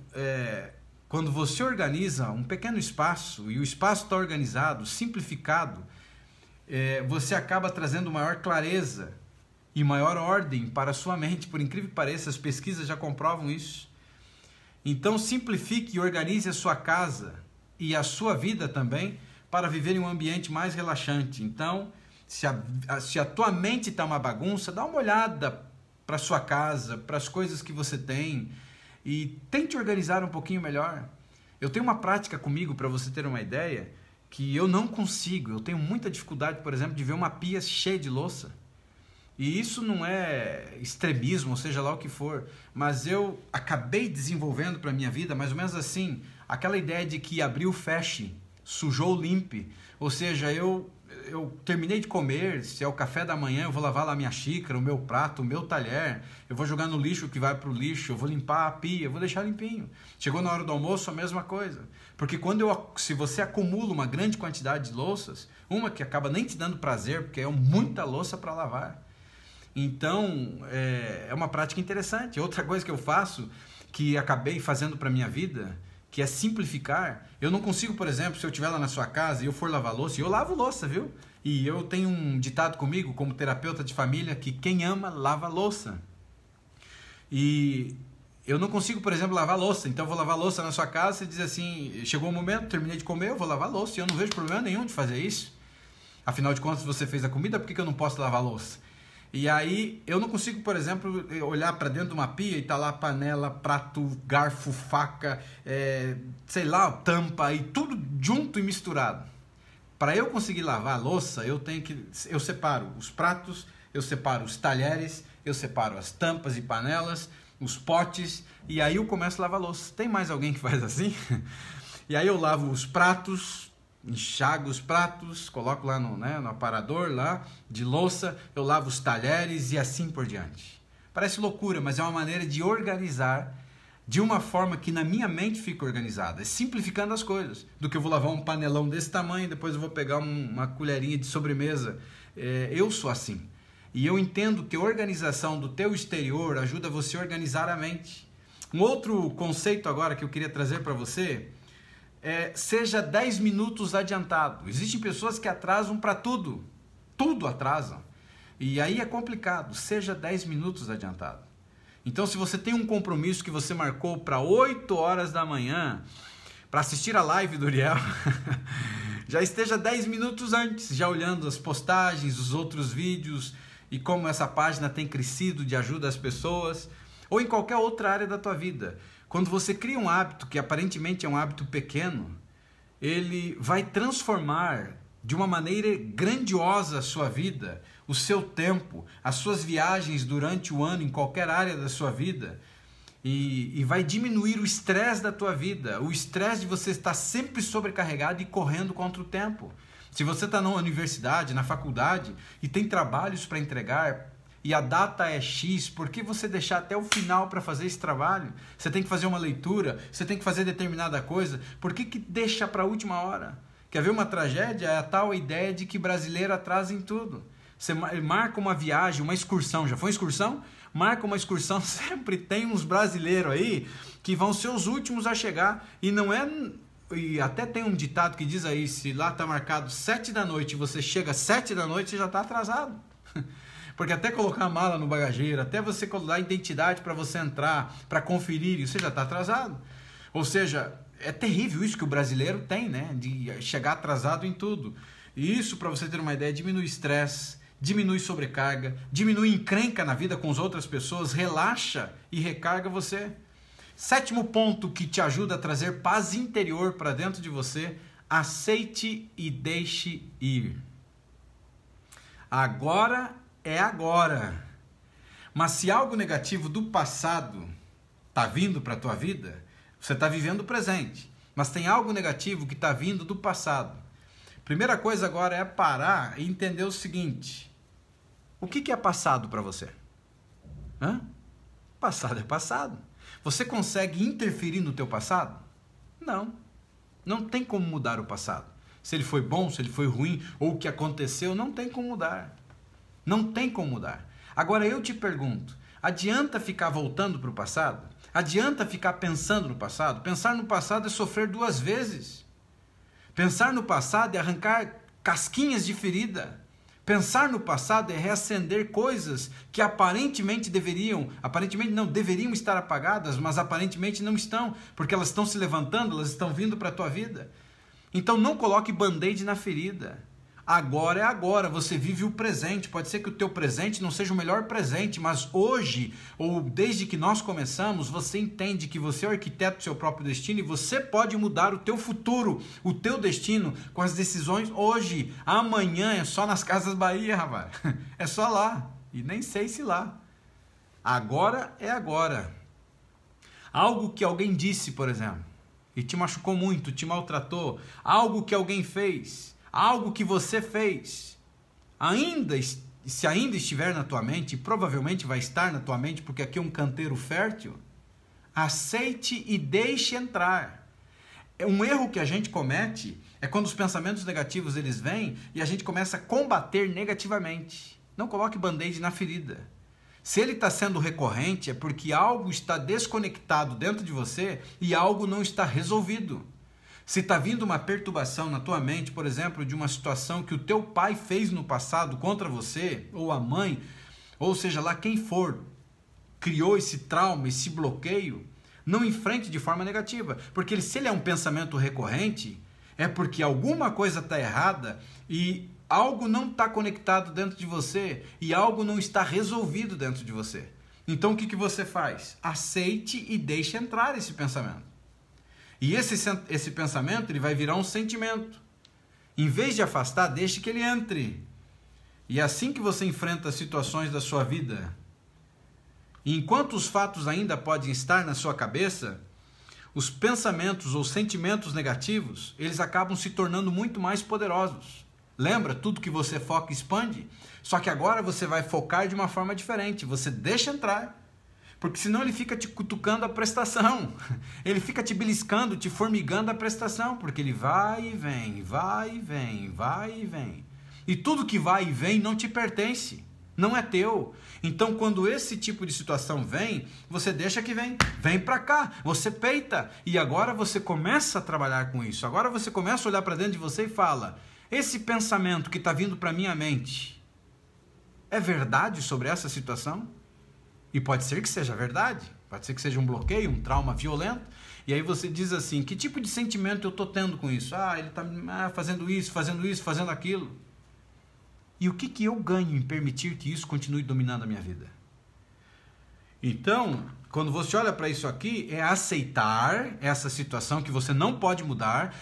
quando você organiza um pequeno espaço e o espaço está organizado, simplificado, você acaba trazendo maior clareza e maior ordem para a sua mente. Por incrível que pareça, as pesquisas já comprovam isso. Então simplifique e organize a sua casa e a sua vida também para viver em um ambiente mais relaxante. Então, se a tua mente está uma bagunça, dá uma olhada para a sua casa, para as coisas que você tem, e tente organizar um pouquinho melhor. Eu tenho uma prática comigo, para você ter uma ideia, que eu não consigo. Eu tenho muita dificuldade, por exemplo, de ver uma pia cheia de louça. E isso não é extremismo, ou seja lá o que for, mas eu acabei desenvolvendo para a minha vida, mais ou menos assim, aquela ideia de que abriu, feche, sujou, limpe. Ou seja, eu terminei de comer, se é o café da manhã, eu vou lavar lá a minha xícara, o meu prato, o meu talher, eu vou jogar no lixo o que vai para o lixo, eu vou limpar a pia, eu vou deixar limpinho. Chegou na hora do almoço, a mesma coisa. Porque se você acumula uma grande quantidade de louças, uma que acaba nem te dando prazer, porque é muita louça para lavar. Então, é uma prática interessante. Outra coisa que eu faço, que acabei fazendo para a minha vida, que é simplificar. Eu não consigo, por exemplo, se eu estiver lá na sua casa e eu for lavar louça, e eu lavo louça, viu? E eu tenho um ditado comigo, como terapeuta de família, que quem ama, lava louça. E eu não consigo, por exemplo, lavar louça. Então eu vou lavar louça na sua casa e diz assim, chegou o momento, terminei de comer, eu vou lavar louça. E eu não vejo problema nenhum de fazer isso. Afinal de contas, você fez a comida, por que eu não posso lavar louça? E aí, eu não consigo, por exemplo, olhar para dentro de uma pia e tá lá panela, prato, garfo, faca, sei lá, tampa e tudo junto e misturado. Para eu conseguir lavar a louça, eu separo os pratos, eu separo os talheres, eu separo as tampas e panelas, os potes, e aí eu começo a lavar a louça. Tem mais alguém que faz assim? E aí eu lavo os pratos, enxago os pratos, coloco lá no aparador lá de louça, eu lavo os talheres e assim por diante. Parece loucura, mas é uma maneira de organizar de uma forma que na minha mente fica organizada, é simplificando as coisas, do que eu vou lavar um panelão desse tamanho, depois eu vou pegar uma colherinha de sobremesa. Eu sou assim. E eu entendo que a organização do teu exterior ajuda você a organizar a mente. Um outro conceito agora que eu queria trazer para você seja 10 minutos adiantado. Existem pessoas que atrasam para tudo. Tudo atrasam. E aí é complicado. Seja 10 minutos adiantado. Então, se você tem um compromisso que você marcou para 8 horas da manhã, para assistir a live do Uriel, já esteja 10 minutos antes, já olhando as postagens, os outros vídeos e como essa página tem crescido de ajuda às pessoas, ou em qualquer outra área da tua vida. Quando você cria um hábito que aparentemente é um hábito pequeno, ele vai transformar de uma maneira grandiosa a sua vida, o seu tempo, as suas viagens durante o ano em qualquer área da sua vida, e vai diminuir o estresse da tua vida, o estresse de você estar sempre sobrecarregado e correndo contra o tempo. Se você está na universidade, na faculdade e tem trabalhos para entregar e a data é X, por que você deixar até o final para fazer esse trabalho? Você tem que fazer uma leitura, você tem que fazer determinada coisa, por que deixa para a última hora? Quer ver uma tragédia? É a tal ideia de que brasileiro atrasa em tudo. Você marca uma viagem, uma excursão, já foi excursão? Marca uma excursão, sempre tem uns brasileiros aí que vão ser os últimos a chegar e não é... E até tem um ditado que diz aí, se lá está marcado 7 da noite e você chega às 7 da noite, você já está atrasado. Porque até colocar a mala no bagageiro, até você colocar a identidade para você entrar, para conferir, você já está atrasado. Ou seja, é terrível isso que o brasileiro tem, né? De chegar atrasado em tudo. E isso, para você ter uma ideia, diminui estresse, diminui sobrecarga, diminui encrenca na vida com as outras pessoas, relaxa e recarga você. 7º ponto que te ajuda a trazer paz interior para dentro de você: aceite e deixe ir. Agora é agora. Mas se algo negativo do passado está vindo para a tua vida, você está vivendo o presente, mas tem algo negativo que está vindo do passado. Primeira coisa agora é parar e entender o seguinte: o que é passado para você? Passado é passado. Você consegue interferir no teu passado? Não. Não tem como mudar o passado. Se ele foi bom, se ele foi ruim, ou o que aconteceu, não tem como mudar. Não tem como mudar. Agora eu te pergunto, adianta ficar voltando para o passado? Adianta ficar pensando no passado? Pensar no passado é sofrer 2 vezes. Pensar no passado é arrancar casquinhas de ferida. Pensar no passado é reacender coisas que aparentemente deveriam estar apagadas, mas aparentemente não estão, porque elas estão se levantando, elas estão vindo para a tua vida. Então não coloque band-aid na ferida. Agora é agora, você vive o presente. Pode ser que o teu presente não seja o melhor presente, mas hoje, ou desde que nós começamos, você entende que você é o arquiteto do seu próprio destino e você pode mudar o teu futuro, o teu destino, com as decisões hoje. Amanhã é só nas Casas Bahia, rapaz. É só lá. E nem sei se lá. Agora é agora. Algo que alguém disse, por exemplo, e te machucou muito, te maltratou. Algo que alguém fez. Algo que você fez, se ainda estiver na tua mente, provavelmente vai estar na tua mente, porque aqui é um canteiro fértil, aceite e deixe entrar. Um erro que a gente comete é quando os pensamentos negativos eles vêm e a gente começa a combater negativamente. Não coloque band-aid na ferida. Se ele está sendo recorrente, é porque algo está desconectado dentro de você e algo não está resolvido. Se está vindo uma perturbação na tua mente, por exemplo, de uma situação que o teu pai fez no passado contra você, ou a mãe, ou seja lá quem for, criou esse trauma, esse bloqueio, não enfrente de forma negativa. Porque se ele é um pensamento recorrente, é porque alguma coisa está errada e algo não está conectado dentro de você e algo não está resolvido dentro de você. Então o que você faz? Aceite e deixe entrar esse pensamento. E esse pensamento ele vai virar um sentimento. Em vez de afastar, deixe que ele entre. E é assim que você enfrenta as situações da sua vida. E enquanto os fatos ainda podem estar na sua cabeça, os pensamentos ou sentimentos negativos, eles acabam se tornando muito mais poderosos. Lembra? Tudo que você foca expande. Só que agora você vai focar de uma forma diferente. Você deixa entrar. Porque senão ele fica te cutucando a prestação. Ele fica te beliscando, te formigando a prestação. Porque ele vai e vem, vai e vem, vai e vem. E tudo que vai e vem não te pertence. Não é teu. Então, quando esse tipo de situação vem, você deixa que vem. Vem pra cá. Você peita. E agora você começa a trabalhar com isso. Agora você começa a olhar para dentro de você e fala: esse pensamento que está vindo para minha mente é verdade sobre essa situação? E pode ser que seja verdade. Pode ser que seja um bloqueio, um trauma violento. E aí você diz assim: que tipo de sentimento eu estou tendo com isso? Ele está fazendo isso, fazendo aquilo. E o que eu ganho em permitir que isso continue dominando a minha vida? Então, quando você olha para isso aqui, é aceitar essa situação que você não pode mudar.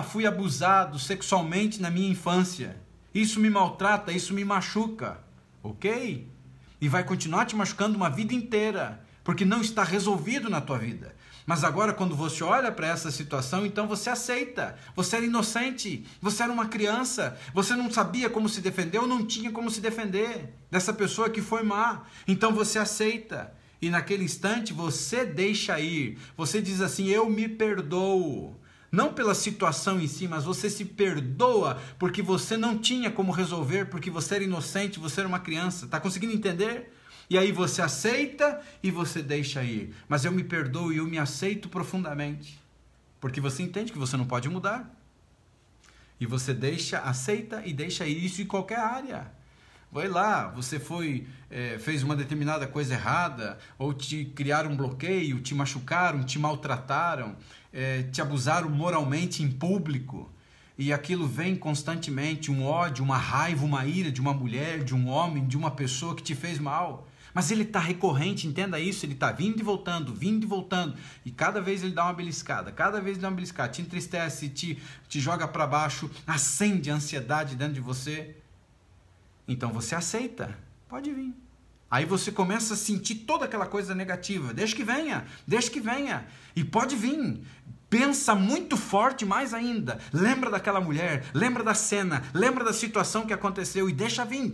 Fui abusado sexualmente na minha infância. Isso me maltrata, isso me machuca. Ok? E vai continuar te machucando uma vida inteira, porque não está resolvido na tua vida. Mas agora, quando você olha para essa situação, então você aceita. Você era inocente, você era uma criança, você não sabia como se defender ou não tinha como se defender dessa pessoa que foi má. Então você aceita. E naquele instante você deixa ir. Você diz assim: eu me perdoo. Não pela situação em si, mas você se perdoa porque você não tinha como resolver, porque você era inocente, você era uma criança. Está conseguindo entender? E aí você aceita e você deixa ir. Mas eu me perdoo e eu me aceito profundamente. Porque você entende que você não pode mudar. E você aceita e deixa ir. Isso em qualquer área. Vai lá, você fez uma determinada coisa errada, ou te criaram um bloqueio, te machucaram, te maltrataram, te abusaram moralmente em público, e aquilo vem constantemente, um ódio, uma raiva, uma ira de uma mulher, de um homem, de uma pessoa que te fez mal. Mas ele está recorrente, entenda isso, ele está vindo e voltando, e cada vez ele dá uma beliscada, te entristece, te joga para baixo, acende a ansiedade dentro de você. Então você aceita, pode vir. Aí você começa a sentir toda aquela coisa negativa, deixa que venha, e pode vir. Pensa muito forte mais ainda, lembra daquela mulher, lembra da cena, lembra da situação que aconteceu e deixa vir.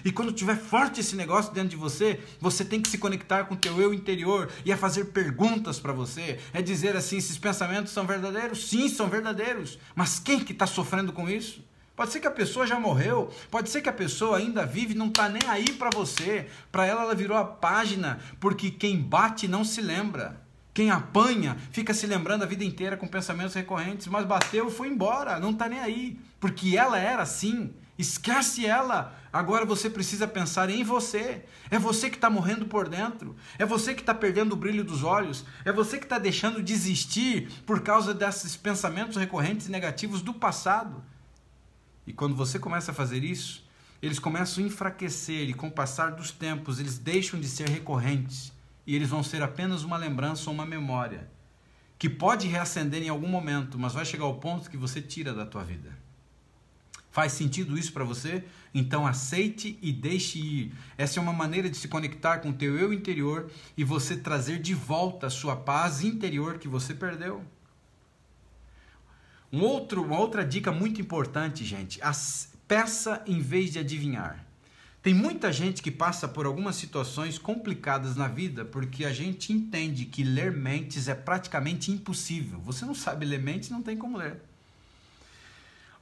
E quando tiver forte esse negócio dentro de você, você tem que se conectar com o teu eu interior e a fazer perguntas para você, é dizer assim: esses pensamentos são verdadeiros? Sim, são verdadeiros, mas quem que está sofrendo com isso? Pode ser que a pessoa já morreu, pode ser que a pessoa ainda vive e não está nem aí para você. Para ela virou a página, porque quem bate não se lembra. Quem apanha fica se lembrando a vida inteira com pensamentos recorrentes, mas bateu e foi embora, não está nem aí, porque ela era assim. Esquece ela. Agora você precisa pensar em você. É você que está morrendo por dentro. É você que está perdendo o brilho dos olhos. É você que está deixando de existir por causa desses pensamentos recorrentes negativos do passado. E quando você começa a fazer isso, eles começam a enfraquecer e com o passar dos tempos eles deixam de ser recorrentes e eles vão ser apenas uma lembrança ou uma memória que pode reacender em algum momento, mas vai chegar ao ponto que você tira da tua vida. Faz sentido isso para você? Então aceite e deixe ir. Essa é uma maneira de se conectar com o teu eu interior e você trazer de volta a sua paz interior que você perdeu. Uma outra dica muito importante, gente, peça em vez de adivinhar. Tem muita gente que passa por algumas situações complicadas na vida porque a gente entende que ler mentes é praticamente impossível. Você não sabe ler mentes, não tem como ler.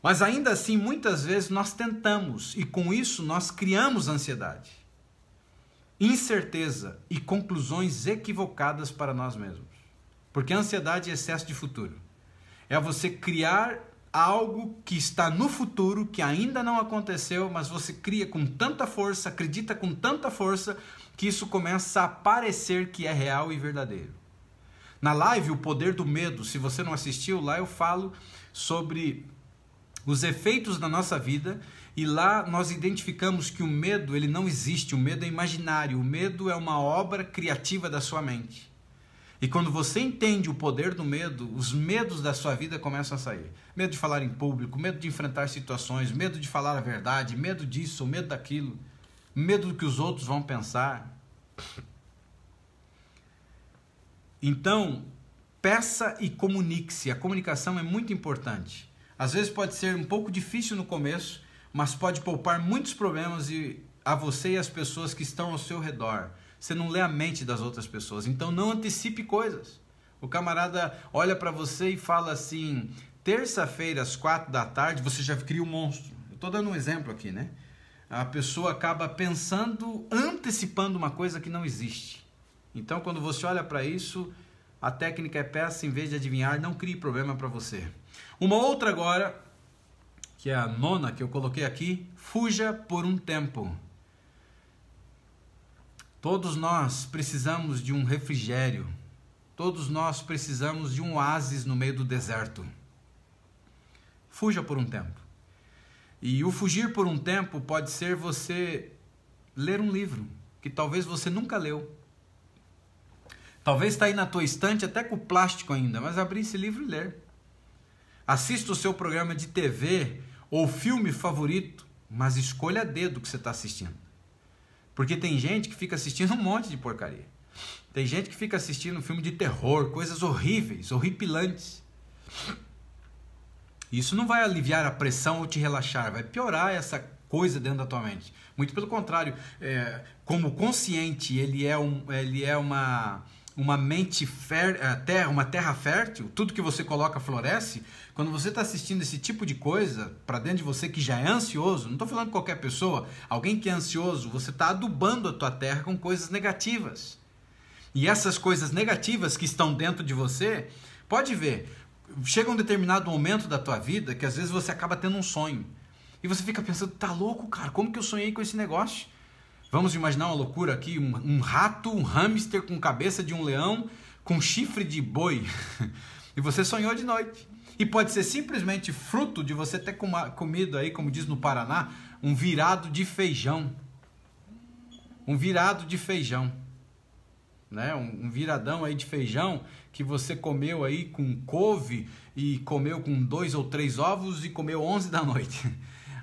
Mas ainda assim, muitas vezes nós tentamos e com isso nós criamos ansiedade, incerteza e conclusões equivocadas para nós mesmos. Porque a ansiedade é excesso de futuro. É você criar algo que está no futuro, que ainda não aconteceu, mas você cria com tanta força, acredita com tanta força, que isso começa a parecer que é real e verdadeiro. Na live, O Poder do Medo, se você não assistiu, lá eu falo sobre os efeitos da nossa vida e lá nós identificamos que o medo ele não existe, o medo é imaginário, o medo é uma obra criativa da sua mente. E quando você entende o poder do medo, os medos da sua vida começam a sair. Medo de falar em público, medo de enfrentar situações, medo de falar a verdade, medo disso, medo daquilo, medo do que os outros vão pensar. Então, Peça e comunique-se. A comunicação é muito importante. Às vezes pode ser um pouco difícil no começo, mas pode poupar muitos problemas a você e as pessoas que estão ao seu redor. Você não lê a mente das outras pessoas, então não antecipe coisas. O camarada olha para você e fala assim, terça-feira às 4 da tarde, você já cria um monstro. Eu estou dando um exemplo aqui, né? A pessoa acaba pensando, antecipando uma coisa que não existe. Então, quando você olha para isso, a técnica é peça, em vez de adivinhar, não crie problema para você. Uma outra agora, que é a nona que eu coloquei aqui, fuja por um tempo. Todos nós precisamos de um refrigério. Todos nós precisamos de um oásis no meio do deserto. Fuja por um tempo. E o fugir por um tempo pode ser você ler um livro que talvez você nunca leu. Talvez está aí na tua estante até com plástico ainda, mas abrir esse livro e ler. Assista o seu programa de TV ou filme favorito, mas escolha a dedo o que você está assistindo. Porque tem gente que fica assistindo um monte de porcaria. Tem gente que fica assistindo filme de terror, coisas horríveis, horripilantes. Isso não vai aliviar a pressão ou te relaxar, vai piorar essa coisa dentro da tua mente. Muito pelo contrário, como o consciente ele é uma mente uma terra fértil, tudo que você coloca floresce. Quando você está assistindo esse tipo de coisa para dentro de você que já é ansioso, não estou falando de qualquer pessoa, alguém que é ansioso, você está adubando a tua terra com coisas negativas. E essas coisas negativas que estão dentro de você, pode ver, chega um determinado momento da tua vida que às vezes você acaba tendo um sonho. E você fica pensando, tá louco, cara, como que eu sonhei com esse negócio? Vamos imaginar uma loucura aqui, um rato, um hamster com cabeça de um leão, com chifre de boi. E você sonhou de noite. E pode ser simplesmente fruto de você ter comido aí, como diz no Paraná, um virado de feijão. Um virado de feijão. Né? Um viradão aí de feijão que você comeu aí com couve e comeu com 2 ou 3 ovos e comeu 11 da noite.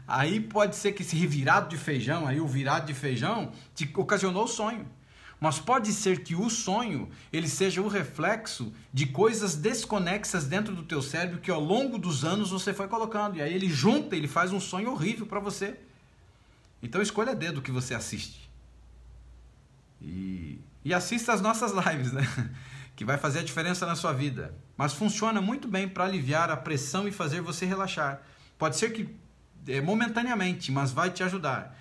Aí pode ser que esse revirado de feijão, aí o virado de feijão, te ocasionou o sonho. Mas pode ser que o sonho, ele seja o reflexo de coisas desconexas dentro do teu cérebro que ao longo dos anos você foi colocando. E aí ele junta, ele faz um sonho horrível para você. Então escolha a dedo o que você assiste. E assista as nossas lives, né? Que vai fazer a diferença na sua vida. Mas funciona muito bem para aliviar a pressão e fazer você relaxar. Pode ser que momentaneamente, mas vai te ajudar.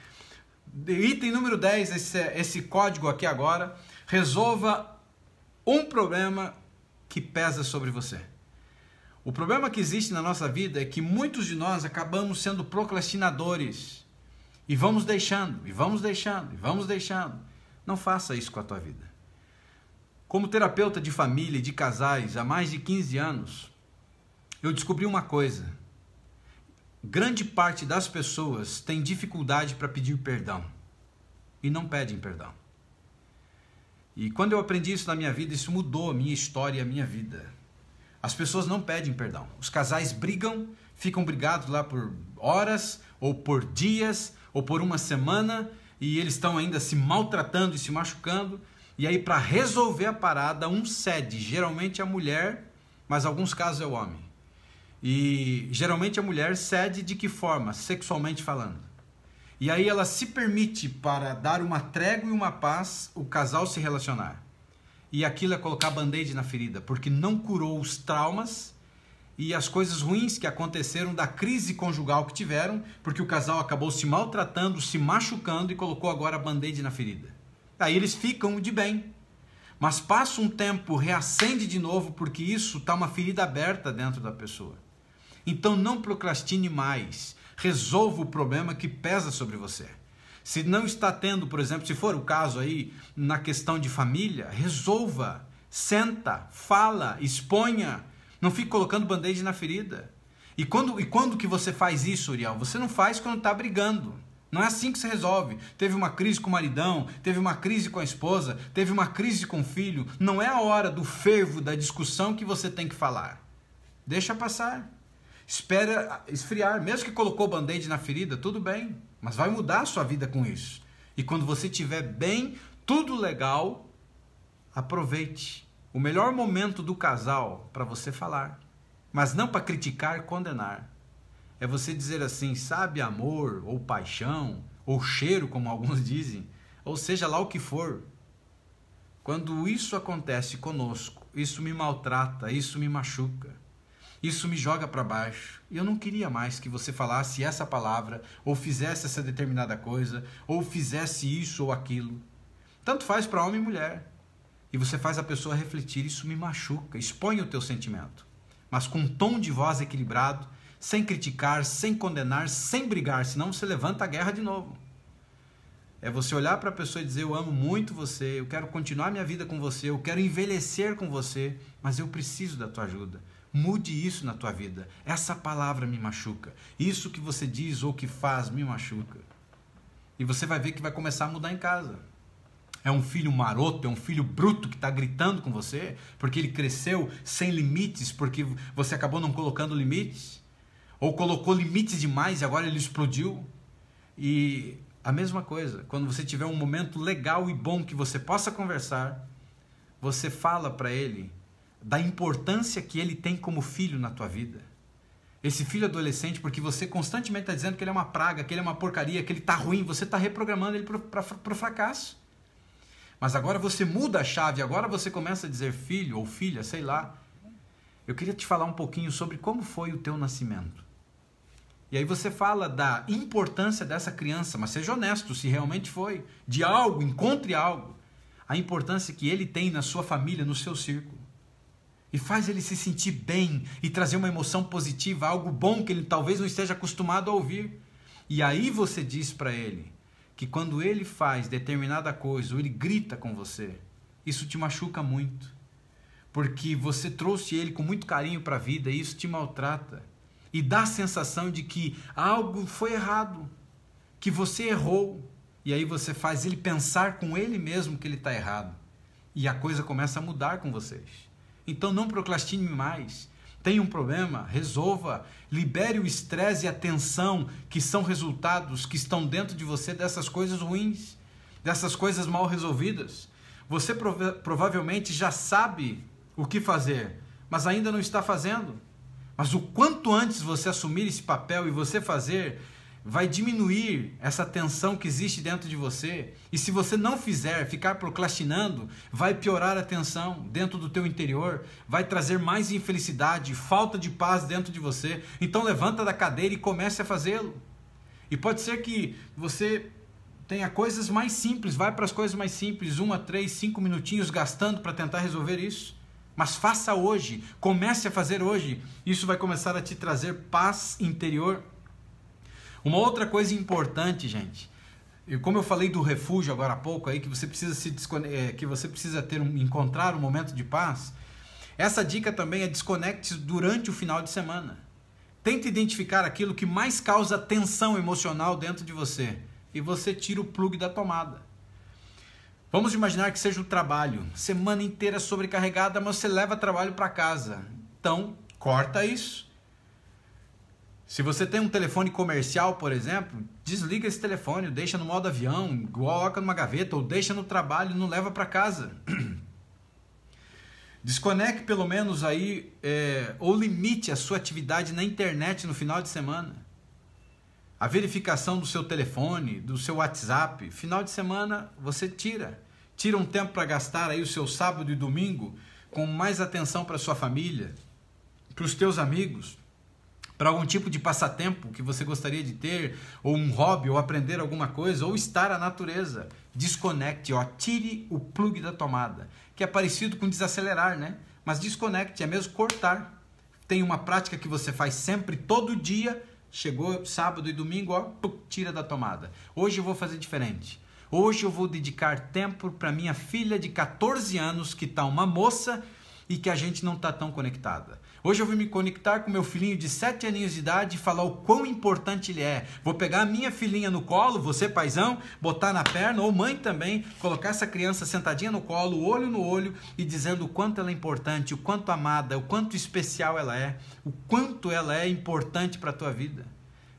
Item número 10, esse código aqui agora. Resolva um problema que pesa sobre você. O problema que existe na nossa vida é que muitos de nós acabamos sendo procrastinadores. E vamos deixando, e vamos deixando, e vamos deixando. Não faça isso com a tua vida. Como terapeuta de família e de casais há mais de 15 anos, eu descobri uma coisa. Grande parte das pessoas tem dificuldade para pedir perdão e não pedem perdão. E quando eu aprendi isso na minha vida, isso mudou a minha história e a minha vida. As pessoas não pedem perdão. Os casais brigam, ficam brigados lá por horas, ou por dias, ou por uma semana, e eles estão ainda se maltratando e se machucando. E aí, para resolver a parada, um cede, geralmente a mulher, mas em alguns casos é o homem. E geralmente a mulher cede de que forma? Sexualmente falando. E aí ela se permite, para dar uma trégua e uma paz, o casal se relacionar. E aquilo é colocar band-aid na ferida, porque não curou os traumas e as coisas ruins que aconteceram da crise conjugal que tiveram, porque o casal acabou se maltratando, se machucando e colocou agora band-aid na ferida. Aí eles ficam de bem. Mas passa um tempo, reacende de novo, porque isso está uma ferida aberta dentro da pessoa. Então não procrastine mais. Resolva o problema que pesa sobre você. Se não está tendo, por exemplo, se for o caso aí, na questão de família, resolva. Senta, fala, exponha. Não fique colocando band-aid na ferida. E quando que você faz isso, Uriel? Você não faz quando está brigando. Não é assim que se resolve. Teve uma crise com o maridão, teve uma crise com a esposa, teve uma crise com o filho. Não é a hora do fervo, da discussão que você tem que falar. Deixa passar. Espera esfriar. Mesmo que colocou band-aid na ferida, tudo bem. Mas vai mudar a sua vida com isso. E quando você estiver bem, tudo legal, aproveite O melhor momento do casal para você falar, mas não para criticar e condenar. É você dizer assim, sabe, amor, ou paixão, ou cheiro, como alguns dizem, ou seja lá o que for. Quando isso acontece conosco, isso me maltrata, isso me machuca, isso me joga para baixo. E eu não queria mais que você falasse essa palavra, ou fizesse essa determinada coisa, ou fizesse isso ou aquilo. Tanto faz para homem e mulher. E você faz a pessoa refletir, isso me machuca, expõe o teu sentimento. Mas com um tom de voz equilibrado, sem criticar, sem condenar, sem brigar, senão você levanta a guerra de novo. É você olhar para a pessoa e dizer, eu amo muito você, eu quero continuar minha vida com você, eu quero envelhecer com você, mas eu preciso da tua ajuda. Mude isso na tua vida. Essa palavra me machuca. Isso que você diz ou que faz me machuca. E você vai ver que vai começar a mudar em casa. É um filho maroto, é um filho bruto que está gritando com você, porque ele cresceu sem limites, porque você acabou não colocando limites, ou colocou limites demais e agora ele explodiu. E a mesma coisa, quando você tiver um momento legal e bom que você possa conversar, você fala para ele da importância que ele tem como filho na tua vida. Esse filho adolescente, porque você constantemente está dizendo que ele é uma praga, que ele é uma porcaria, que ele está ruim, você está reprogramando ele para o fracasso. Mas agora você muda a chave, agora você começa a dizer filho ou filha, sei lá. Eu queria te falar um pouquinho sobre como foi o teu nascimento. E aí você fala da importância dessa criança, mas seja honesto, se realmente foi. De algo, encontre algo. A importância que ele tem na sua família, no seu círculo. E faz ele se sentir bem e trazer uma emoção positiva, algo bom que ele talvez não esteja acostumado a ouvir. E aí você diz para ele que quando ele faz determinada coisa ou ele grita com você, isso te machuca muito. Porque você trouxe ele com muito carinho para a vida e isso te maltrata. E dá a sensação de que algo foi errado, que você errou. E aí você faz ele pensar com ele mesmo que ele está errado. E a coisa começa a mudar com vocês. Então não procrastine mais. Tem um problema, resolva, libere o estresse e a tensão que são resultados que estão dentro de você dessas coisas ruins, dessas coisas mal resolvidas. Você provavelmente já sabe o que fazer, mas ainda não está fazendo. Mas o quanto antes você assumir esse papel e você fazer, vai diminuir essa tensão que existe dentro de você. E se você não fizer, ficar procrastinando, vai piorar a tensão dentro do teu interior, vai trazer mais infelicidade, falta de paz dentro de você. Então levanta da cadeira e comece a fazê-lo. E pode ser que você tenha coisas mais simples, vai para as coisas mais simples, 1 a 3, 5 minutinhos gastando para tentar resolver isso. Mas faça hoje, comece a fazer hoje. Isso vai começar a te trazer paz interior. Uma outra coisa importante, gente, como eu falei do refúgio agora há pouco, aí, que você precisa encontrar um momento de paz, essa dica também é desconecte durante o final de semana. Tente identificar aquilo que mais causa tensão emocional dentro de você e você tira o plug da tomada. Vamos imaginar que seja o trabalho, semana inteira sobrecarregada, mas você leva trabalho para casa. Então, corta isso. Se você tem um telefone comercial, por exemplo, desliga esse telefone, deixa no modo avião, coloca numa gaveta ou deixa no trabalho e não leva para casa. Desconecte pelo menos aí, ou limite a sua atividade na internet no final de semana. A verificação do seu telefone, do seu WhatsApp, final de semana você tira. Tira um tempo para gastar aí o seu sábado e domingo com mais atenção para sua família, para os teus amigos, para algum tipo de passatempo que você gostaria de ter, ou um hobby, ou aprender alguma coisa, ou estar à natureza. Desconecte, tire o plug da tomada, que é parecido com desacelerar, né? Mas desconecte, é mesmo cortar. Tem uma prática que você faz sempre, todo dia, chegou sábado e domingo, tira da tomada. Hoje eu vou fazer diferente. Hoje eu vou dedicar tempo para minha filha de 14 anos, que está uma moça e que a gente não está tão conectada. Hoje eu vou me conectar com meu filhinho de 7 aninhos de idade e falar o quão importante ele é. Vou pegar a minha filhinha no colo, você paizão, botar na perna, ou mãe também, colocar essa criança sentadinha no colo, olho no olho, e dizendo o quanto ela é importante, o quanto amada, o quanto especial ela é, o quanto ela é importante para a tua vida.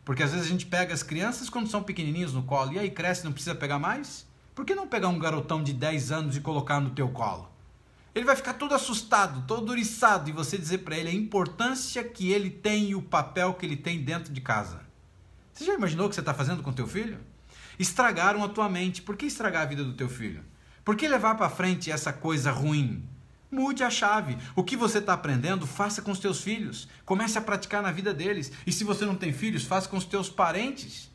Porque às vezes a gente pega as crianças quando são pequenininhos no colo, e aí cresce, não precisa pegar mais? Por que não pegar um garotão de 10 anos e colocar no teu colo? Ele vai ficar todo assustado, todo oriçado, e você dizer para ele a importância que ele tem e o papel que ele tem dentro de casa. Você já imaginou o que você está fazendo com teu filho? Estragaram a tua mente. Por que estragar a vida do teu filho? Por que levar para frente essa coisa ruim? Mude a chave. O que você está aprendendo, faça com os teus filhos. Comece a praticar na vida deles. E se você não tem filhos, faça com os teus parentes.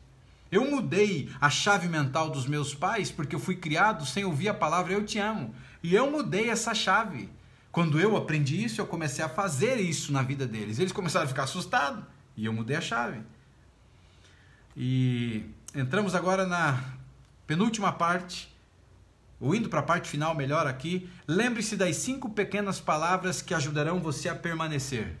Eu mudei a chave mental dos meus pais porque eu fui criado sem ouvir a palavra eu te amo. E eu mudei essa chave. Quando eu aprendi isso, eu comecei a fazer isso na vida deles. Eles começaram a ficar assustados e eu mudei a chave. E entramos agora na penúltima parte, ou indo para a parte final melhor aqui. Lembre-se das 5 pequenas palavras que ajudarão você a permanecer.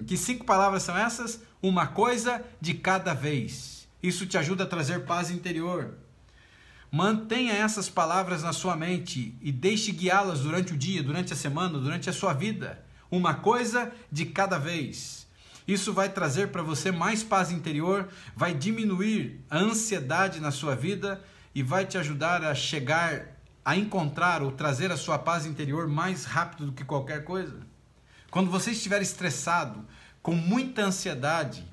Que 5 palavras são essas? Uma coisa de cada vez. Isso te ajuda a trazer paz interior. Mantenha essas palavras na sua mente e deixe guiá-las durante o dia, durante a semana, durante a sua vida. Uma coisa de cada vez. Isso vai trazer para você mais paz interior, vai diminuir a ansiedade na sua vida e vai te ajudar a chegar a encontrar ou trazer a sua paz interior mais rápido do que qualquer coisa. Quando você estiver estressado, com muita ansiedade,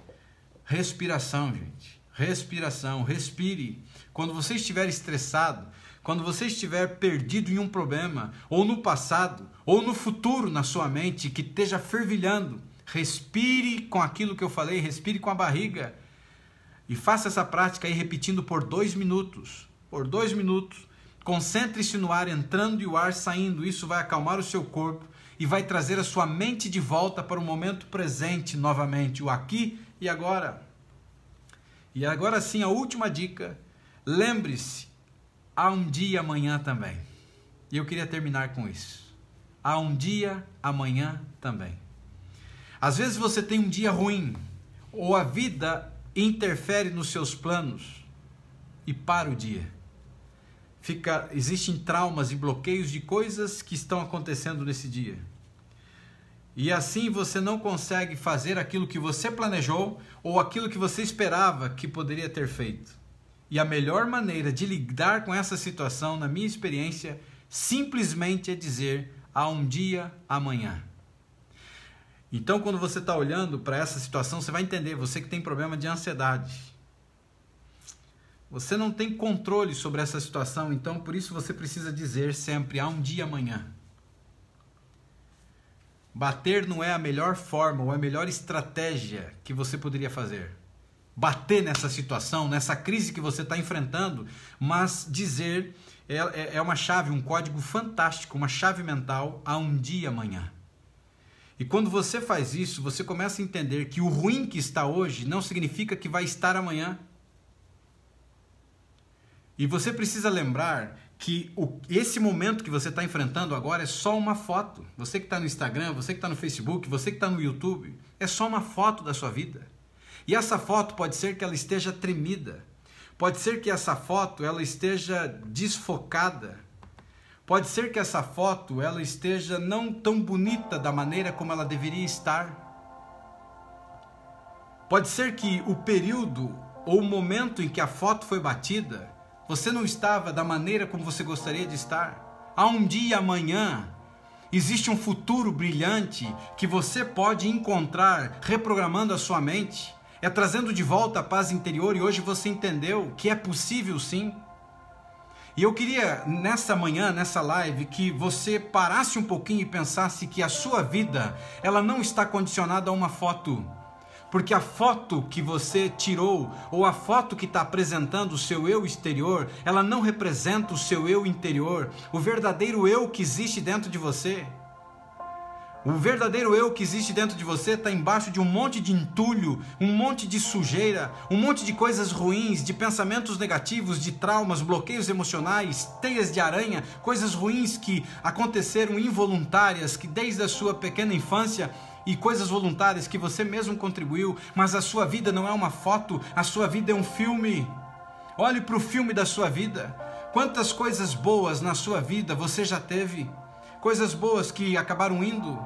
respiração, gente. Respiração, respire. Quando você estiver estressado, quando você estiver perdido em um problema, ou no passado, ou no futuro na sua mente, que esteja fervilhando, respire com aquilo que eu falei, respire com a barriga. E faça essa prática aí repetindo por 2 minutos. Por 2 minutos. Concentre-se no ar entrando e o ar saindo. Isso vai acalmar o seu corpo e vai trazer a sua mente de volta para o momento presente novamente, o aqui e agora. E agora sim, a última dica. Lembre-se, há um dia amanhã também. E eu queria terminar com isso. Há um dia amanhã também. Às vezes você tem um dia ruim, ou a vida interfere nos seus planos e para o dia. Existem traumas e bloqueios de coisas que estão acontecendo nesse dia. E assim você não consegue fazer aquilo que você planejou ou aquilo que você esperava que poderia ter feito. E a melhor maneira de lidar com essa situação, na minha experiência, simplesmente é dizer: há um dia amanhã. Então, quando você está olhando para essa situação, você vai entender, você que tem problema de ansiedade. Você não tem controle sobre essa situação, então por isso você precisa dizer sempre: há um dia amanhã. Bater não é a melhor forma ou a melhor estratégia que você poderia fazer. Bater nessa situação, nessa crise que você está enfrentando, mas dizer é uma chave, um código fantástico, uma chave mental: há um dia amanhã. E quando você faz isso, você começa a entender que o ruim que está hoje não significa que vai estar amanhã. E você precisa lembrar que esse momento que você está enfrentando agora é só uma foto. Você que está no Instagram, você que está no Facebook, você que está no YouTube, é só uma foto da sua vida. E essa foto pode ser que ela esteja tremida. Pode ser que essa foto ela esteja desfocada. Pode ser que essa foto ela esteja não tão bonita da maneira como ela deveria estar. Pode ser que o período ou o momento em que a foto foi batida, você não estava da maneira como você gostaria de estar. Há um dia amanhã, existe um futuro brilhante que você pode encontrar reprogramando a sua mente. É trazendo de volta a paz interior, e hoje você entendeu que é possível sim. E eu queria, nessa manhã, nessa live, que você parasse um pouquinho e pensasse que a sua vida, ela não está condicionada a uma foto. Porque a foto que você tirou, ou a foto que está apresentando o seu eu exterior, ela não representa o seu eu interior, o verdadeiro eu que existe dentro de você. O verdadeiro eu que existe dentro de você está embaixo de um monte de entulho, um monte de sujeira, um monte de coisas ruins, de pensamentos negativos, de traumas, bloqueios emocionais, teias de aranha, coisas ruins que aconteceram involuntárias, que desde a sua pequena infância, e coisas voluntárias que você mesmo contribuiu, mas a sua vida não é uma foto, a sua vida é um filme. Olhe para o filme da sua vida. Quantas coisas boas na sua vida você já teve? Coisas boas que acabaram indo.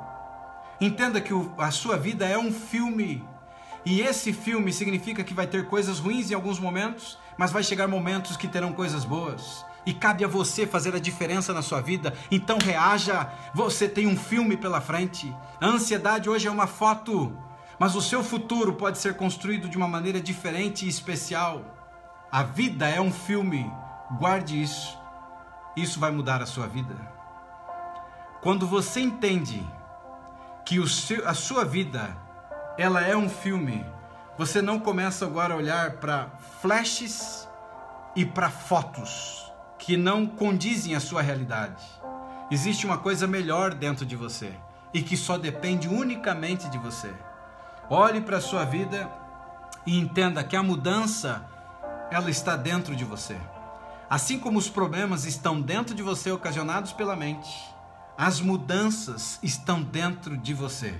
Entenda que a sua vida é um filme. E esse filme significa que vai ter coisas ruins em alguns momentos, mas vai chegar momentos que terão coisas boas. E cabe a você fazer a diferença na sua vida. Então reaja, você tem um filme pela frente. A ansiedade hoje é uma foto, mas o seu futuro pode ser construído de uma maneira diferente e especial. A vida é um filme, guarde isso. Isso vai mudar a sua vida. Quando você entende que a sua vida, ela é um filme, você não começa agora a olhar para flashes e para fotos que não condizem a sua realidade. Existe uma coisa melhor dentro de você e que só depende unicamente de você. Olhe para a sua vida e entenda que a mudança, ela está dentro de você. Assim como os problemas estão dentro de você ocasionados pela mente, as mudanças estão dentro de você.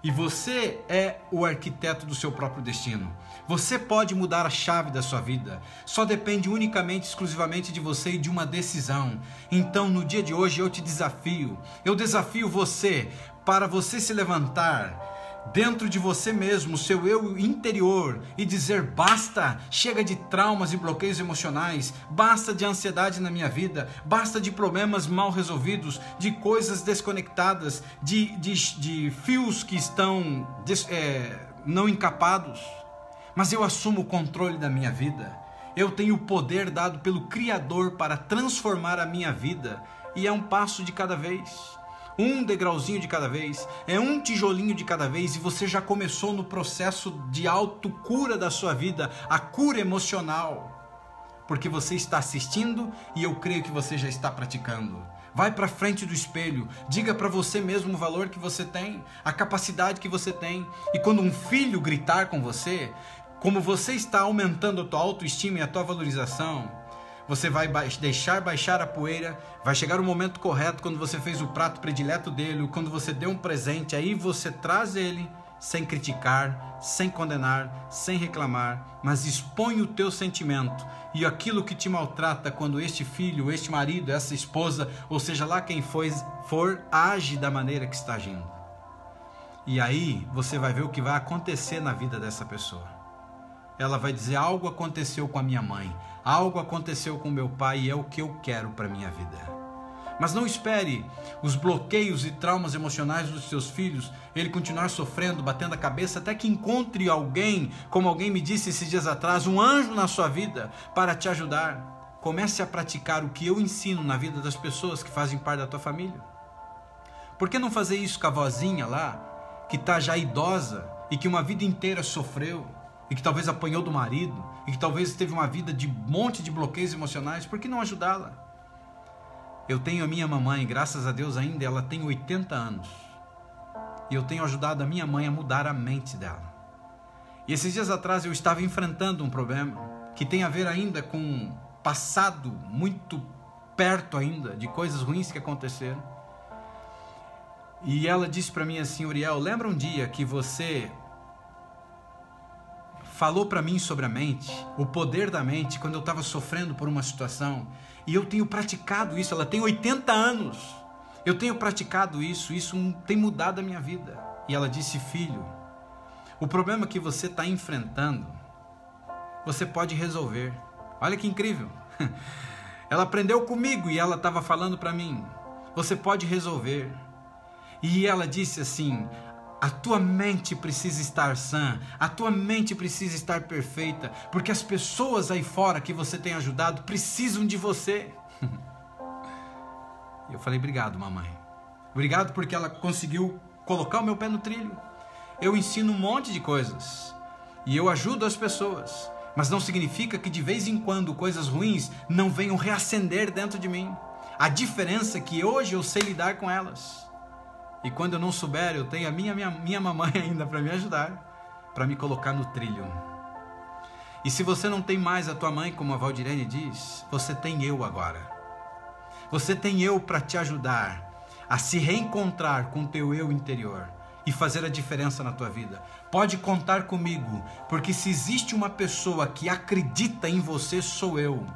E você é o arquiteto do seu próprio destino. Você pode mudar a chave da sua vida. Só depende unicamente, exclusivamente de você e de uma decisão. Então, no dia de hoje, eu te desafio. Eu desafio você para você se levantar dentro de você mesmo, seu eu interior, e dizer: basta, chega de traumas e bloqueios emocionais, basta de ansiedade na minha vida, basta de problemas mal resolvidos, de coisas desconectadas, de fios que estão não encapados, mas eu assumo o controle da minha vida. Eu tenho o poder dado pelo Criador para transformar a minha vida, e é um passo de cada vez. Um degrauzinho de cada vez, é um tijolinho de cada vez, e você já começou no processo de autocura da sua vida, a cura emocional, porque você está assistindo e eu creio que você já está praticando. Vai para frente do espelho, diga para você mesmo o valor que você tem, a capacidade que você tem, e quando um filho gritar com você, como você está aumentando a tua autoestima e a tua valorização, você vai deixar baixar a poeira, vai chegar o momento correto, quando você fez o prato predileto dele, quando você deu um presente, aí você traz ele sem criticar, sem condenar, sem reclamar, mas expõe o teu sentimento e aquilo que te maltrata quando este filho, este marido, essa esposa, ou seja lá quem for, age da maneira que está agindo. E aí você vai ver o que vai acontecer na vida dessa pessoa. Ela vai dizer: algo aconteceu com a minha mãe, algo aconteceu com meu pai e é o que eu quero para a minha vida. Mas não espere os bloqueios e traumas emocionais dos seus filhos, ele continuar sofrendo, batendo a cabeça, até que encontre alguém, como alguém me disse esses dias atrás, um anjo na sua vida para te ajudar. Comece a praticar o que eu ensino na vida das pessoas que fazem parte da tua família. Por que não fazer isso com a vozinha lá, que está já idosa e que uma vida inteira sofreu, e que talvez apanhou do marido, e que talvez teve uma vida de monte de bloqueios emocionais? Por que não ajudá-la? Eu tenho a minha mamãe, graças a Deus ainda, ela tem 80 anos. E eu tenho ajudado a minha mãe a mudar a mente dela. E esses dias atrás eu estava enfrentando um problema que tem a ver ainda com um passado muito perto ainda, de coisas ruins que aconteceram. E ela disse para mim assim: Uriel, lembra um dia que você falou para mim sobre a mente, o poder da mente, quando eu estava sofrendo por uma situação, e eu tenho praticado isso. Ela tem 80 anos, eu tenho praticado isso tem mudado a minha vida. E ela disse: filho, o problema que você está enfrentando, você pode resolver. Olha que incrível. Ela aprendeu comigo e ela estava falando para mim: você pode resolver. E ela disse assim: a tua mente precisa estar sã, a tua mente precisa estar perfeita, porque as pessoas aí fora que você tem ajudado precisam de você. Eu falei: obrigado, mamãe. Obrigado, porque ela conseguiu colocar o meu pé no trilho. Eu ensino um monte de coisas e eu ajudo as pessoas, mas não significa que de vez em quando coisas ruins não venham reacender dentro de mim. A diferença é que hoje eu sei lidar com elas. E quando eu não souber, eu tenho a minha mamãe ainda para me ajudar, para me colocar no trilho. E se você não tem mais a tua mãe, como a Valdirene diz, você tem eu agora. Você tem eu para te ajudar a se reencontrar com o teu eu interior e fazer a diferença na tua vida. Pode contar comigo, porque se existe uma pessoa que acredita em você, sou eu.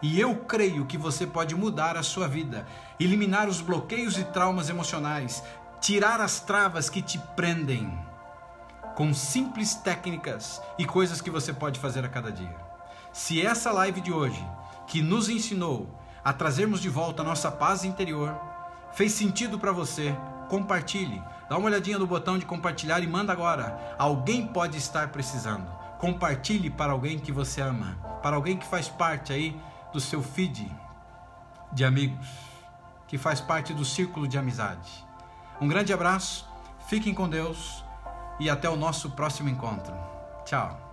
E eu creio que você pode mudar a sua vida, eliminar os bloqueios e traumas emocionais, tirar as travas que te prendem, com simples técnicas e coisas que você pode fazer a cada dia. Se essa live de hoje que nos ensinou a trazermos de volta a nossa paz interior, fez sentido para você, compartilhe. Dá uma olhadinha no botão de compartilhar e manda agora. Alguém pode estar precisando. Compartilhe para alguém que você ama, para alguém que faz parte aí do seu feed de amigos, que faz parte do círculo de amizade. Um grande abraço, fiquem com Deus e até o nosso próximo encontro. Tchau.